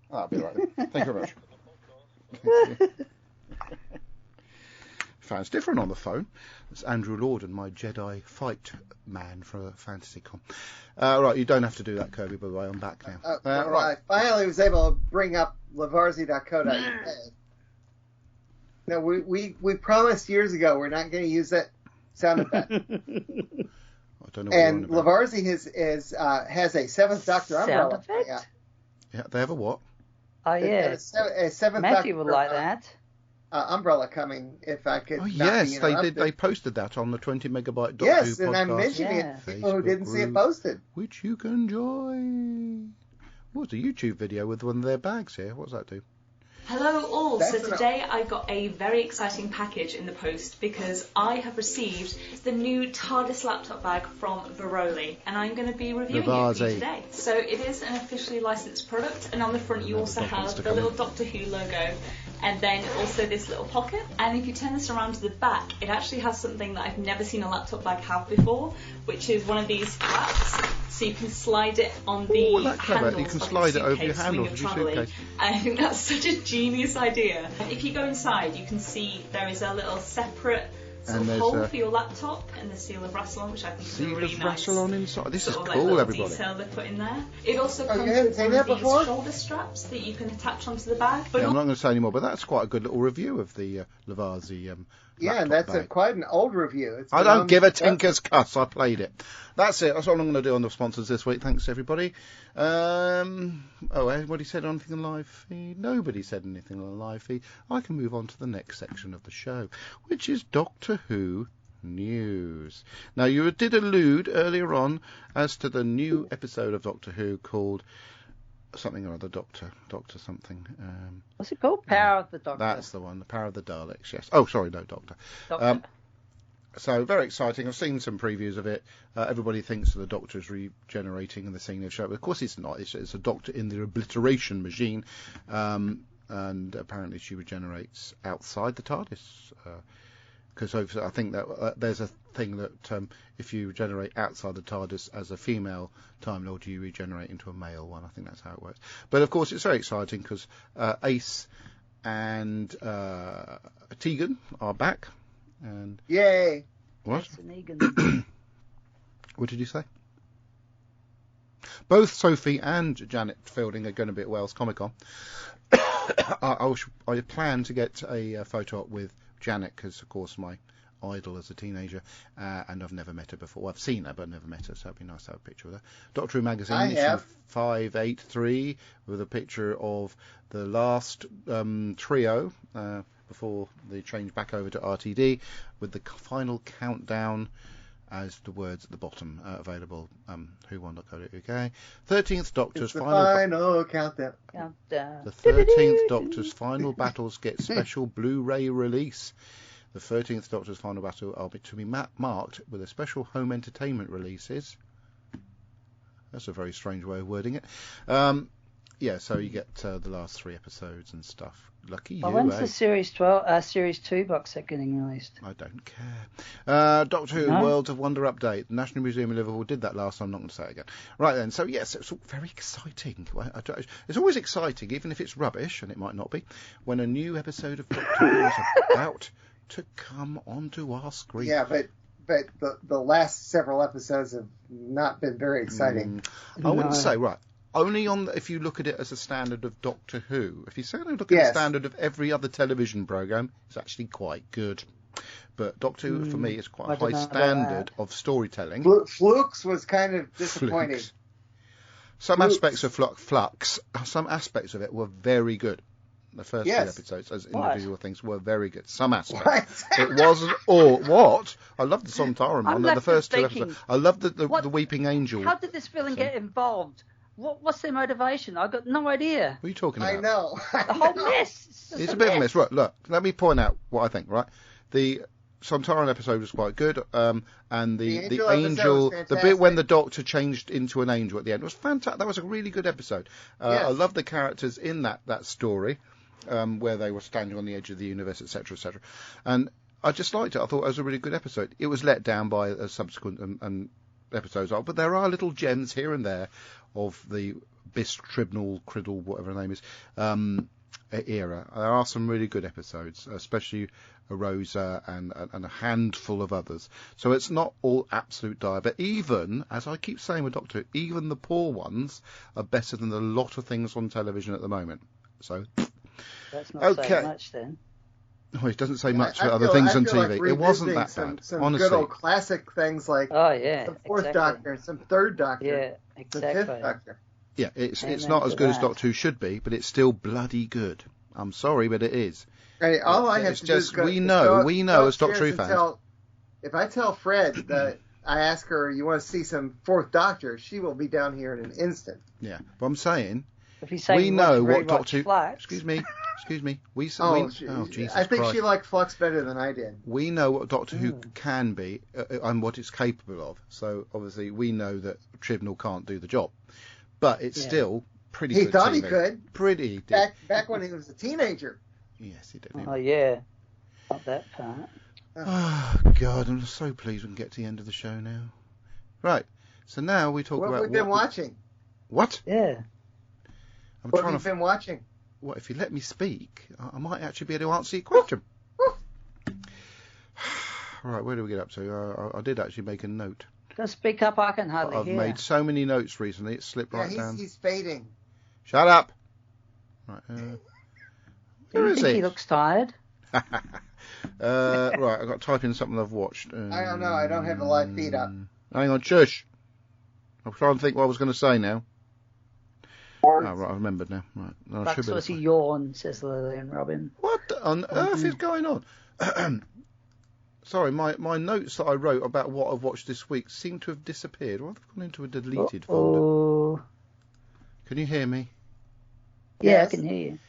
That'll be right then. Thank you very much. Sounds different on the phone. It's Andrew Lorden, my Jedi fight man for FantasyCon. Right, you don't have to do that, Kirby, by the way. I'm back now. Right. I finally was able to bring up lavarzi.co.uk. No, we promised years ago we're not going to use that sound effect. I don't know. And Lavarzi has a 7th Doctor umbrella. Sound effect? Yeah, they have a what? Oh yeah, a 7th Matthew Doctor would like that. Umbrella coming. If I could. Oh yes, they did. They posted that on the 20 megabyte Doctor Who podcast. Yes, and I'm mentioning it to people who didn't see it posted, which you can join. What was a YouTube video with one of their bags here? What's that do? Hello all, so today I got a very exciting package in the post because I have received the new TARDIS laptop bag from Veroli and I'm going to be reviewing it for you today. So it is an officially licensed product and on the front you also have the little Doctor Who logo and then also this little pocket, and if you turn this around to the back it actually has something that I've never seen a laptop bag have before, which is one of these flaps. So you can slide it on the handles. You can slide it over your handles of your suitcase. I think that's such a genius idea. If you go inside, you can see there is a little separate sort of hole for your laptop and the seal of Rassilon, which I think is really nice. Rassilon inside. This is cool, everybody. Detail they put in there. It also comes with one of these shoulder straps that you can attach onto the bag. But I'm not going to say any more, but that's quite a good little review of the Lavazzi and that's quite an old review. I don't give a tinker's cuss. I played it. That's it. That's all I'm going to do on the sponsors this week. Thanks, everybody. Anybody said anything on live feed? Nobody said anything on live feed. I can move on to the next section of the show, which is Doctor Who news. Now, you did allude earlier on as to the new episode of Doctor Who called something or other, Doctor something. What's it called? Power of the Doctor. That's the one, the Power of the Daleks, yes. Oh, sorry, no, Doctor. So, very exciting. I've seen some previews of it. Everybody thinks that the Doctor is regenerating in the scene of show. Of course it's not. It's a Doctor in the obliteration machine. And apparently she regenerates outside the TARDIS. Because I think that there's a thing that if you regenerate outside the TARDIS as a female Time Lord, you regenerate into a male one. I think that's how it works. But of course, it's very exciting because Ace and Tegan are back. And yay! What? What did you say? Both Sophie and Janet Fielding are going to be at Wales Comic Con. I plan to get a photo up with Janet because, of course, my idol as a teenager, and I've never met her before. Well, I've seen her, but never met her, so it'd be nice to have a picture with her. Doctor Who magazine, issue 583, with a picture of the last trio before they change back over to RTD, with the final countdown as the words at the bottom, available who1.co.uk. 13th Doctor's final countdown. The 13th Doctor's final battles get special Blu-ray release. The 13th Doctor's final battle are to be marked with a special home entertainment releases. That's a very strange way of wording it. So you get the last 3 episodes and stuff. Lucky you, when's the Series 2 box set getting released? I don't care. Doctor Who Worlds of Wonder update. The National Museum in Liverpool did that last time. I'm not going to say it again. Right then. So yes, it's all very exciting. It's always exciting, even if it's rubbish, and it might not be, when a new episode of Doctor Who is about to come onto our screen. Yeah, but the last several episodes have not been very exciting. I wouldn't say only if you look at it as a standard of Doctor Who. If you look at the standard of every other television programme, it's actually quite good. But Doctor Who, for me, is quite a high standard of storytelling. Flux was kind of disappointing. Some aspects of Flux, some aspects of it were very good. The first 3 episodes, as individual things, were very good. Some aspects. It wasn't all. What? I loved the Sontaran one. The first 2 episodes. I loved the Weeping Angel. How did this villain get involved? What's their motivation? I've got no idea. What are you talking about? I know. The whole mess. It's a bit of a mess. Right, look, let me point out what I think, right? The Sontaran episode was quite good, and the angel, the bit when the Doctor changed into an angel at the end was fantastic. That was a really good episode. I love the characters in that story, where they were standing on the edge of the universe, etc., etc. And I just liked it. I thought it was a really good episode. It was let down by a subsequent episodes of, but there are little gems here and there of the Biss Tribnall, Criddle, whatever her name is, era. There are some really good episodes, especially Rosa and a handful of others. So it's not all absolute dire, but even, as I keep saying with Doctor, even the poor ones are better than a lot of things on television at the moment. So that's not saying much then. Oh, it doesn't say much for other things on TV. It wasn't that bad, some honestly. Good old classic things like the 4th Doctor, some 3rd Doctor, the 5th Doctor. Yeah, it's not as good as Doctor Who should be, but it's still bloody good. I'm sorry, but it is. Right, all I have to do is go. We know as Doctor Who fans. If I tell Fred that I ask her, you want to see some 4th Doctor, she will be down here in an instant. Yeah, but I'm saying, if you say we know what Doctor Who. Excuse me. Excuse me. Jesus I think Christ. she liked Flux better than I did. We know what Doctor Who can be and what it's capable of. So obviously we know that Chibnall can't do the job, but it's still pretty. He good thought TV. he could. Pretty. Back when he was a teenager. Yes, he did. Oh yeah, not that part. Oh God, I'm just so pleased we can get to the end of the show now. Right. So now we talk about what we've been watching. What? Yeah. What have you been watching? Well, if you let me speak, I might actually be able to answer your question. Right, where do we get up to? I did actually make a note. Just speak up, I can hardly hear. I've made so many notes recently, it slipped right down. He's fading. Shut up! Right, where is he looks tired. Right, I've got to type in something I've watched. I don't know, I don't have the live feed up. Hang on, shush! I'm trying to think what I was going to say now. Oh, right, I remembered now. Right. No, That's what he yawn, says Lillian Robin. What on earth is going on? Sorry, my notes that I wrote about what I've watched this week seem to have disappeared. Or they've gone into a deleted folder. Can you hear me? Yeah, yes. I can hear you.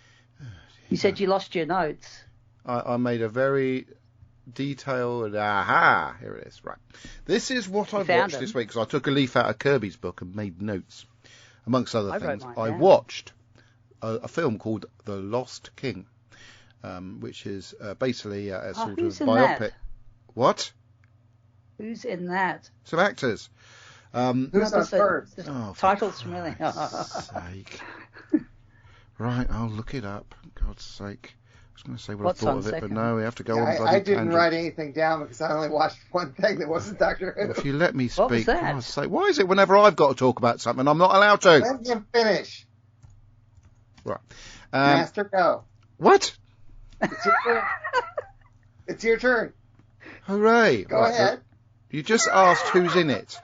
You said you lost your notes. I made a very detailed... Aha! Here it is. Right. This is what I've watched this week, because I took a leaf out of Kirby's book and made notes. Amongst other things, I watched a film called The Lost King, which is basically a sort of biopic. That? What? Who's in that? Some actors. Who's on first? Title's familiar. Sake. Right, I'll look it up. For God's sake. I was going to say what I thought of it, but no, we have to go on. I didn't write anything down because I only watched one thing that wasn't Doctor Who. If you let me speak, what was that? God's sake, why is it whenever I've got to talk about something, I'm not allowed to? Let him finish. Right. Master, go. What? It's your turn. It's your turn. Hooray. Go ahead. You just asked who's in it.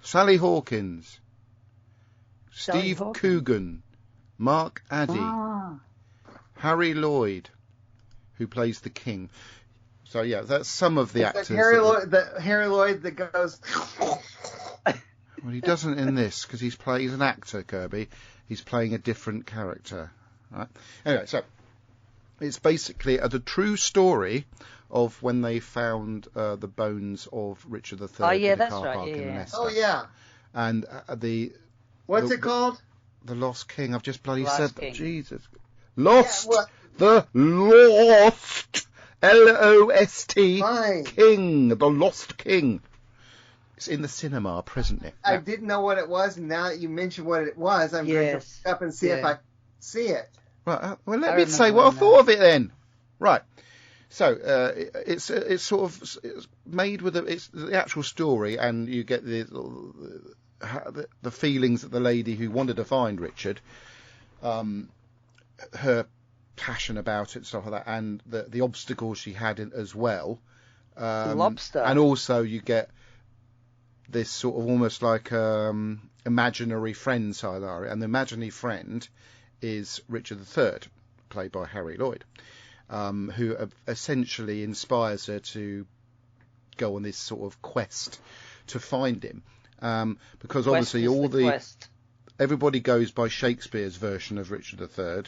Sally Hawkins. Steve Coogan. Mark Addy. Harry Lloyd, who plays the king. So yeah, that's some of the actors. Harry Lloyd that goes. Well, he doesn't in this because he's an actor, Kirby. He's playing a different character. Right. Anyway, so it's basically the true story of when they found the bones of Richard III. Oh yeah, in the that's car right. park in Leicester. Oh yeah. And what's it called? The Lost King. I've just bloody said that. Jesus. Lost. Yeah, the Lost. L-O-S-T. Fine. King. The Lost King. It's in the cinema presently. I didn't know what it was, and now that you mentioned what it was, I'm going to look up and see if I see it. Right. Well, let me say what I thought of it then. Right. So it's sort of it's made with it's the actual story, and you get the feelings that the lady who wanted to find Richard, her passion about it and stuff like that, and the obstacles she had as well. Lobster. And also you get this sort of almost like imaginary friend side of it, and the imaginary friend is Richard III, played by Harry Lloyd, who essentially inspires her to go on this sort of quest to find him. Because obviously everybody goes by Shakespeare's version of Richard III,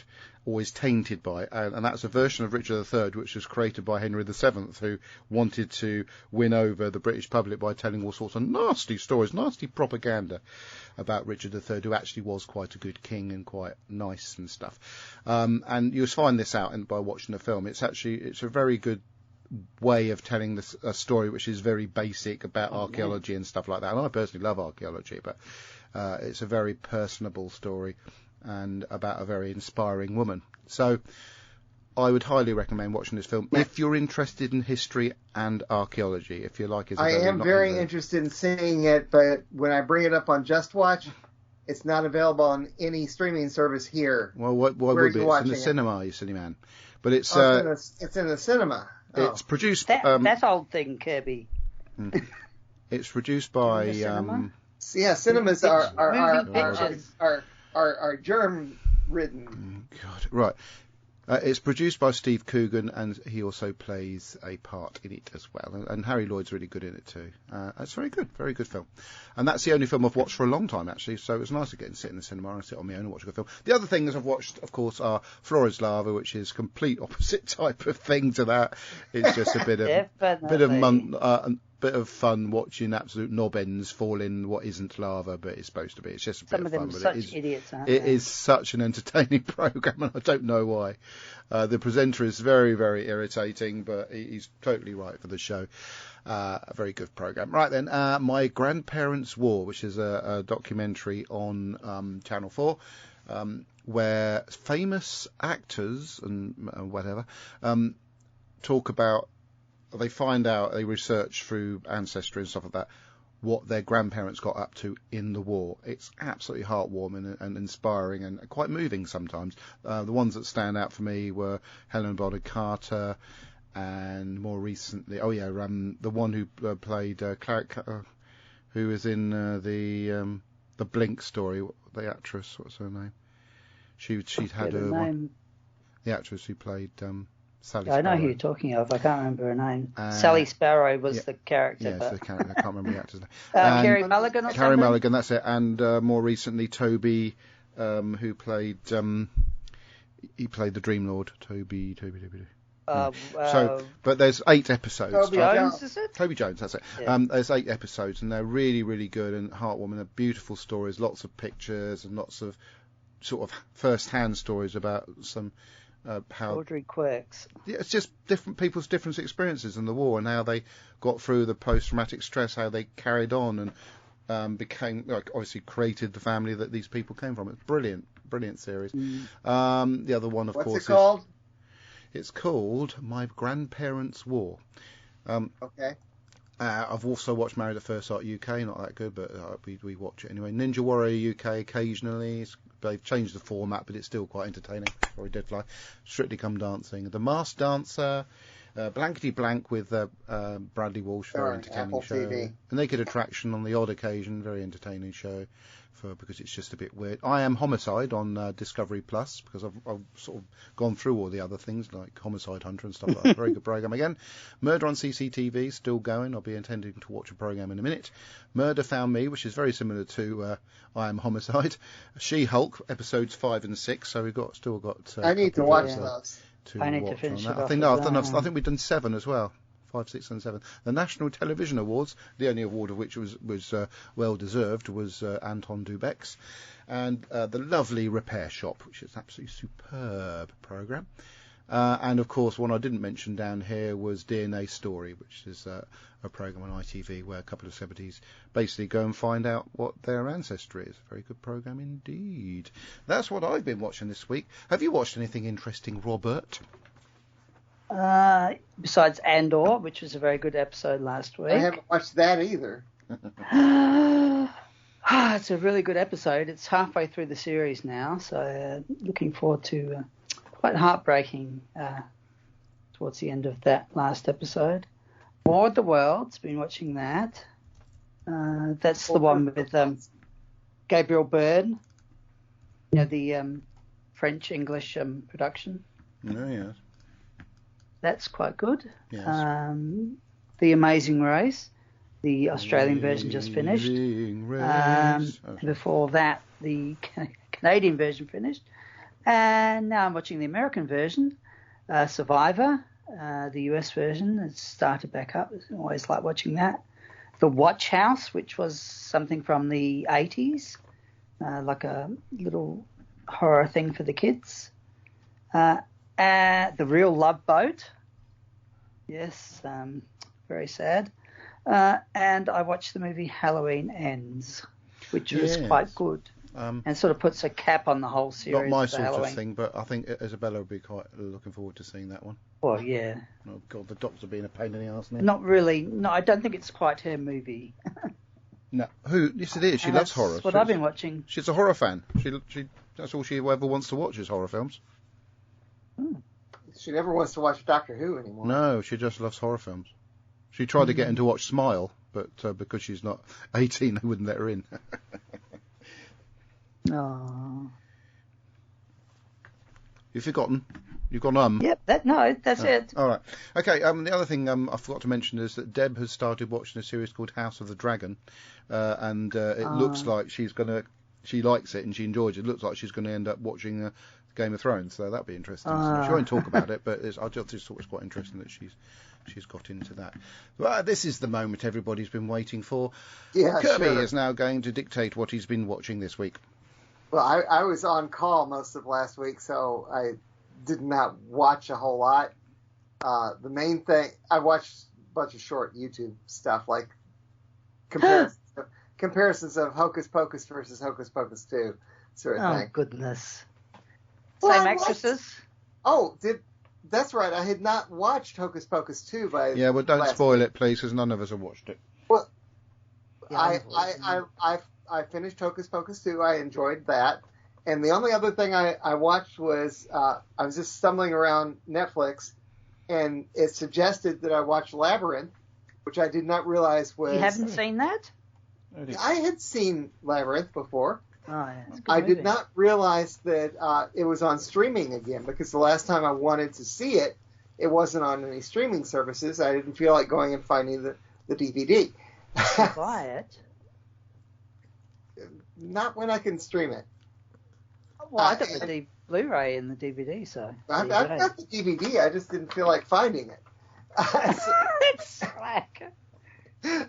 or is tainted by it, and that's a version of Richard III which was created by Henry VII, who wanted to win over the British public by telling all sorts of nasty stories, nasty propaganda about Richard III, who actually was quite a good king and quite nice and stuff. And you'll find this out by watching the film. It's a very good way of telling a story which is very basic about archaeology and stuff like that. And I personally love archaeology, but it's a very personable story and about a very inspiring woman. So I would highly recommend watching this film if you're interested in history and archaeology. If you like, I am very interested in seeing it, but when I bring it up on Just Watch, it's not available on any streaming service here. Well, why would be? It's in the cinema, you silly man. But it's it's in the cinema. It's produced. That old thing, Kirby. It's produced by. Cinemas are germ ridden. God, right. It's produced by Steve Coogan, and he also plays a part in it as well. And Harry Lloyd's really good in it too. It's very good film. And that's the only film I've watched for a long time, actually. So it was nice to get and sit in the cinema and sit on my own and watch a good film. The other things I've watched, of course, are Flores Lava, which is complete opposite type of thing to that. It's just a bit of fun watching absolute knob ends fall in what isn't lava, but it's supposed to be. It's just a bit of fun. Some of them such idiots, aren't they? It is such an entertaining programme, and I don't know why. The presenter is very, very irritating, but he's totally right for the show. A very good programme. Right then, My Grandparents' War, which is a documentary on Channel 4, where famous actors and whatever talk about. They find out, they research through ancestry and stuff like that, what their grandparents got up to in the war. It's absolutely heartwarming and inspiring and quite moving sometimes. The ones that stand out for me were Helen Bonham Carter and more recently, the one who played who was in the Blink story, the actress, what's her name? She'd had her name. The actress who played Sally Sparrow. I know who you're talking of. I can't remember her name. Sally Sparrow was the character. Yes, the character. I can't remember the actor's name. Carey Mulligan or something? Carey Mulligan, that's it. And more recently, Toby, who played... he played the Dream Lord. Toby. But there's 8 episodes. Toby Jones, is it? Toby Jones, that's it. Yeah. There's 8 episodes, and they're really, really good and heartwarming. They're beautiful stories, lots of pictures, and lots of sort of first-hand stories about some... how Audrey quirks. Yeah, it's just different people's different experiences in the war and how they got through the post-traumatic stress, how they carried on and became, obviously created the family that these people came from. It's brilliant series. The other one, of course, what's it called? It's called My Grandparents' War. Okay. I've also watched Married at First Sight UK, not that good, but we watch it anyway. Ninja Warrior UK occasionally. They've changed the format, but it's still quite entertaining. Sorry, Deadfly. Strictly Come Dancing. The Masked Dancer. Blankety Blank with Bradley Walsh, very entertaining Apple show. TV. A Naked Attraction on the odd occasion, very entertaining show. Because it's just a bit weird. I Am Homicide on Discovery Plus, because I've sort of gone through all the other things like Homicide Hunter and stuff like that. Very good program again. Murder on CCTV, still going. I'll be intending to watch a program in a minute. Murder Found Me, which is very similar to I Am Homicide. She-Hulk, episodes 5 and 6. So we've still got. I need to watch those. I need to finish it off. I think we've done 7 as well. 5, 6, and 7. The National Television Awards, the only award of which was well deserved, was Anton Dubek's, and the lovely Repair Shop, which is an absolutely superb programme. And of course, one I didn't mention down here was DNA Story, which is a programme on ITV where a couple of celebrities basically go and find out what their ancestry is. A very good programme indeed. That's what I've been watching this week. Have you watched anything interesting, Robert? Besides Andor, which was a very good episode last week. I haven't watched that either. It's a really good episode. It's halfway through the series now, so looking forward to quite heartbreaking towards the end of that last episode. War of the Worlds, been watching that. That's the one with Gabriel Byrne, the French-English production. Oh, yeah. That's quite good. Yes. The Amazing Race, the Australian version just finished. Before that, the Canadian version finished. And now I'm watching the American version, Survivor, the US version. It's started back up. I always like watching that. The Watch House, which was something from the 80s, like a little horror thing for the kids. The Real Love Boat. Yes, very sad. And I watched the movie Halloween Ends, which was quite good. And sort of puts a cap on the whole series. Not my sort of thing, but I think Isabella would be quite looking forward to seeing that one. Well, yeah. Oh, God, the Doctor being a pain in the arse now. Not really. No, I don't think it's quite her movie. No. Yes, it is. She loves horror. That's what I've been watching. She's a horror fan. She that's all she ever wants to watch is horror films. She never wants to watch Doctor Who anymore. No, she just loves horror films. She tried to get him to watch Smile, but because she's not 18, they wouldn't let her in. Oh. You've forgotten? You've gone Yep, that's it. All right. Okay, the other thing I forgot to mention is that Deb has started watching a series called House of the Dragon, and it looks like she likes it and she enjoys it. It looks like she's going to end up watching Game of Thrones, so that'll be interesting. She won't talk about it, but I just thought it was quite interesting that she's got into that. Well, this is the moment everybody's been waiting for. Yeah, Kirby is now going to dictate what he's been watching this week. Well, I was on call most of last week, so I did not watch a whole lot. The main thing, I watched a bunch of short YouTube stuff, like comparisons of Hocus Pocus versus Hocus Pocus 2, sort of thing. Oh, goodness. Well, Same actresses? That's right. I had not watched Hocus Pocus 2 by Yeah, well, don't spoil it, please, because none of us have watched it. Well, I finished Hocus Pocus 2. I enjoyed that. And the only other thing I watched was I was just stumbling around Netflix, and it suggested that I watch Labyrinth, which I did not realize was... You haven't seen that? I had seen Labyrinth before. Oh, yeah. I did not realize that it was on streaming again, because the last time I wanted to see it, it wasn't on any streaming services. I didn't feel like going and finding the DVD. Buy it? Not when I can stream it. Well, I got the Blu-ray and the DVD, so... I've got the DVD, I just didn't feel like finding it. It's slack.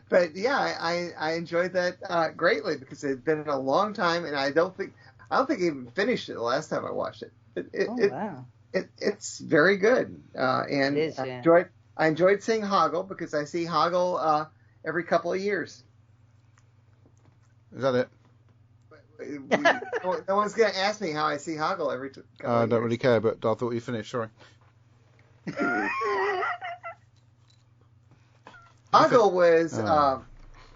But yeah, I enjoyed that greatly, because it had been a long time, and I don't think I even finished it the last time I watched it. Wow. It's very good, and it is, I enjoyed seeing Hoggle, because I see Hoggle every couple of years. Is that it? No one's going to ask me how I see Hoggle every couple of years. I don't really care, but I thought you finished. Sorry. Hoggle was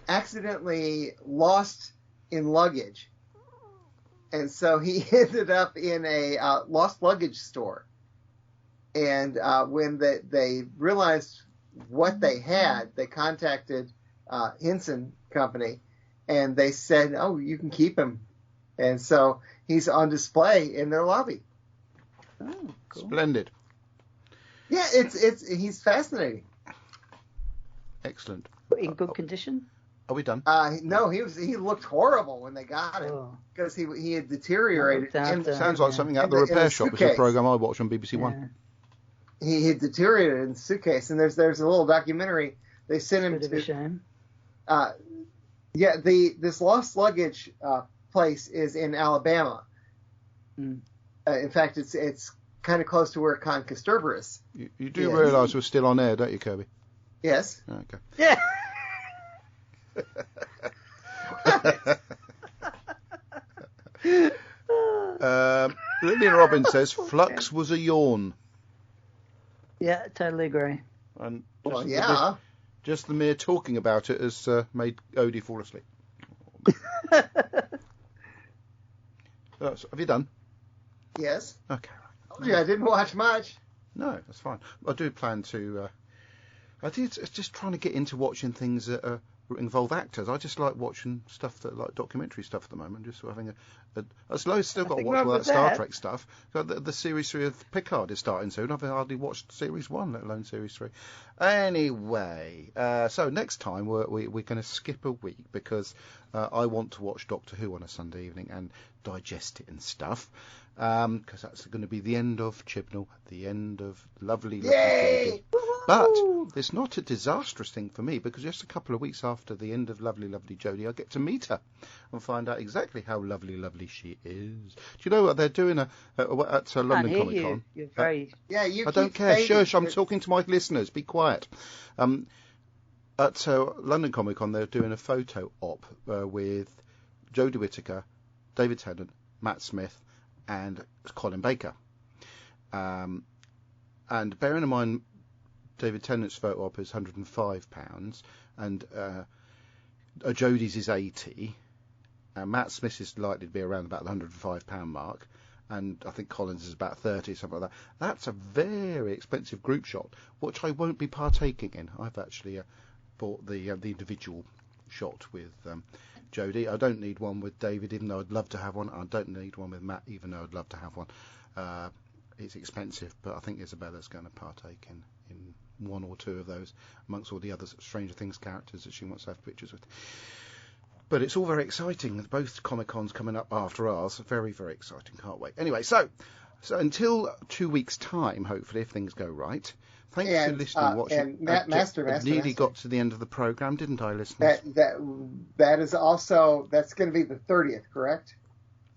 accidentally lost in luggage, and so he ended up in a lost luggage store. And when they realized what they had, they contacted Henson Company, and they said, "Oh, you can keep him." And so he's on display in their lobby. Oh, cool. Splendid. Yeah, he's fascinating. Excellent. In good condition? Are we done? No, he looked horrible when they got him, because he had deteriorated. Sounds like something out of the repair shop. It's a program I watch on BBC One. He had deteriorated in the suitcase, and there's a little documentary they sent him to. A shame. This lost luggage place is in Alabama. In fact, it's kind of close to where Concasterberus. You do realise we're still on air, don't you, Kirby? Yes. Okay. Yeah. Lillian Robbins says Flux was a yawn. Yeah, totally agree. And just the mere talking about it has made Odie fall asleep. Have you done? Yes. Okay. I told you I didn't watch much. No, that's fine. I do plan to. It's just trying to get into watching things that involve actors. I just like watching stuff like documentary stuff at the moment. Just sort of having I've still got to watch all that Star Trek stuff. The series 3 of Picard is starting soon. I've hardly watched series 1, let alone series 3. Anyway, so next time we're going to skip a week, because I want to watch Doctor Who on a Sunday evening and digest it and stuff. Because that's going to be the end of Chibnall, the end of lovely Jodie. But it's not a disastrous thing for me, because just a couple of weeks after the end of lovely Jodie, I get to meet her and find out exactly how lovely she is. Do you know what they're doing at London Comic Con? You're very... I don't care. Shush, I'm talking to my listeners. Be quiet. At London Comic Con, they're doing a photo op with Jodie Whittaker, David Tennant, Matt Smith, and Colin Baker. And bearing in mind, David Tennant's photo op is £105, and Jodie's is £80. Matt Smith's is likely to be around about the £105 mark, and I think Collins is about 30, something like that. That's a very expensive group shot, which I won't be partaking in. I've actually bought the individual shot with Jodie. I don't need one with David, even though I'd love to have one. I don't need one with Matt, even though I'd love to have one. it's expensive, but I think Isabella's going to partake in one or two of those amongst all the other Stranger Things characters that she wants to have pictures with. But it's all very exciting. Both Comic-Cons coming up after ours. Very, very exciting. Can't wait. Anyway, so until 2 weeks' time, hopefully, if things go right. Thanks for listening, watching. And Master, nearly got to the end of the programme, didn't I, listeners? That is also, that's going to be the 30th, correct?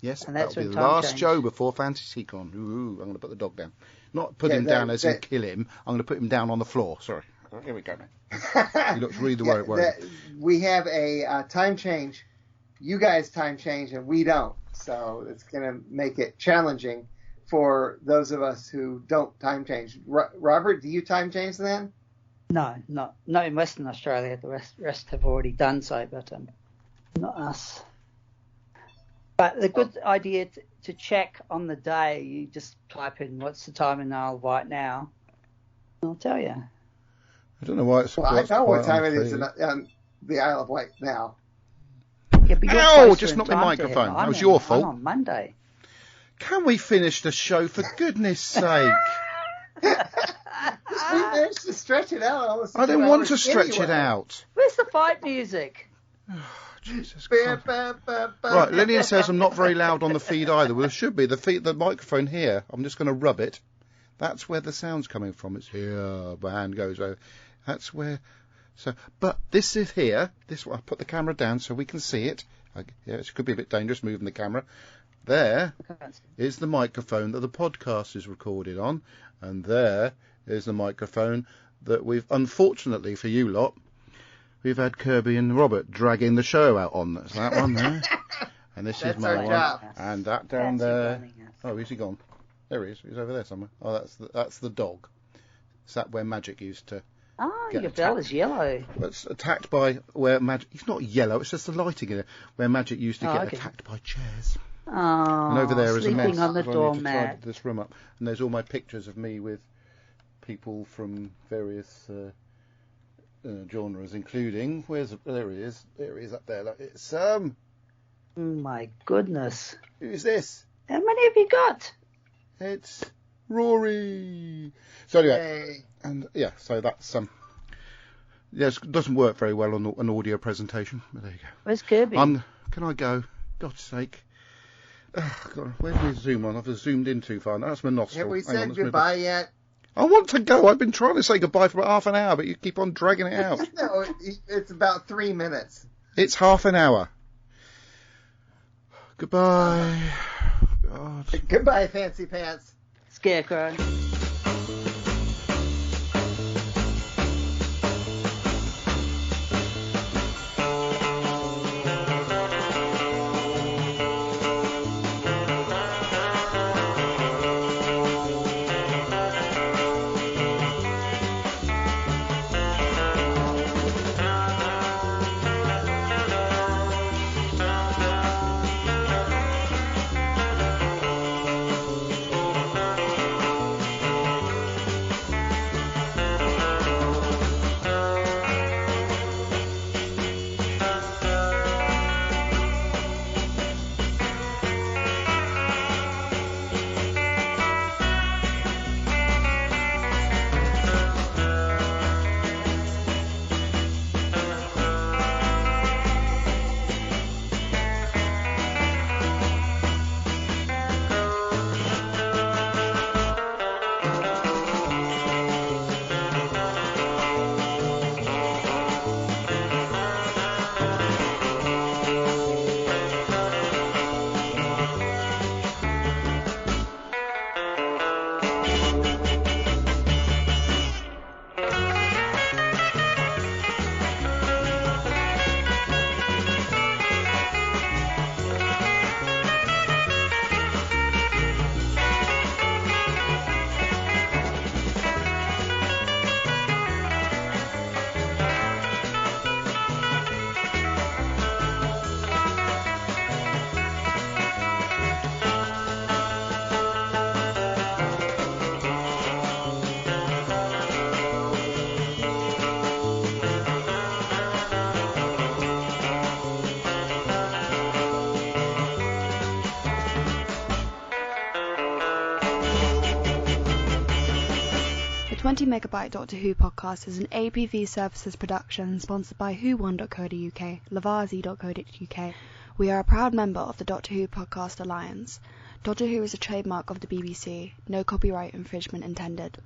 Yes, and that'll be the last show before FantasyCon. Ooh, I'm going to put the dog down. Not put him down as in kill him. I'm going to put him down on the floor. Sorry. Here we go, man. He looks really worried. We have a time change. You guys time change, and we don't. So it's going to make it challenging for those of us who don't time change. Robert, do you time change then? No, not in Western Australia. The rest have already done so, but not us. But the good idea to check on the day, you just type in what's the time in the Isle of Wight now. I'll tell you. I don't know why it's. Well, I know what time it is in the Isle of Wight now. Yeah, but ow! Just knocked my microphone. That was your fault. I'm on Monday. Can we finish the show for goodness sake? We managed to stretch it out. I didn't want to stretch it out. Where's the fight music? Jesus Christ. Right, Lillian says I'm not very loud on the feed either. Well, it should be. The microphone here, I'm just going to rub it. That's where the sound's coming from. It's here. My hand goes over. That's where. So, but this is here. I put the camera down so we can see it. It could be a bit dangerous moving the camera. There is the microphone that the podcast is recorded on. And there is the microphone that we've, unfortunately for you lot, we've had Kirby and Robert dragging the show out on. That's that one there. And this is my one. Job. And that down there. Oh, where's he gone? There he is. He's over there somewhere. Oh, that's the dog. Is that where Magic used to your bell is yellow. It's attacked by where Magic... He's not yellow, it's just the lighting in it. Where Magic used to get attacked by chairs. Oh, and over there is a mess. Sleeping on the doormat. I need to tidy this room up. And there's all my pictures of me with people from various... genres, including there he is up there. Look, it's Oh my goodness! Who's this? How many have you got? It's Rory. So anyway, and yeah, so that's yes, it doesn't work very well on an audio presentation. But there you go. Where's Kirby? Can I go? God's sake! Oh, God, where's my zoom on? I've zoomed in too far. Now that's my nostril. Have we said goodbye yet? I want to go. I've been trying to say goodbye for about half an hour, but you keep on dragging it out. No, it's about 3 minutes. It's half an hour. Goodbye. God. Goodbye, Fancy Pants. Scarecrow. 20 Megabyte Doctor Who podcast is an APV Services production sponsored by whowon.co.uk, lavazi.co.uk. We are a proud member of the Doctor Who Podcast Alliance. Doctor Who is a trademark of the BBC. No copyright infringement intended.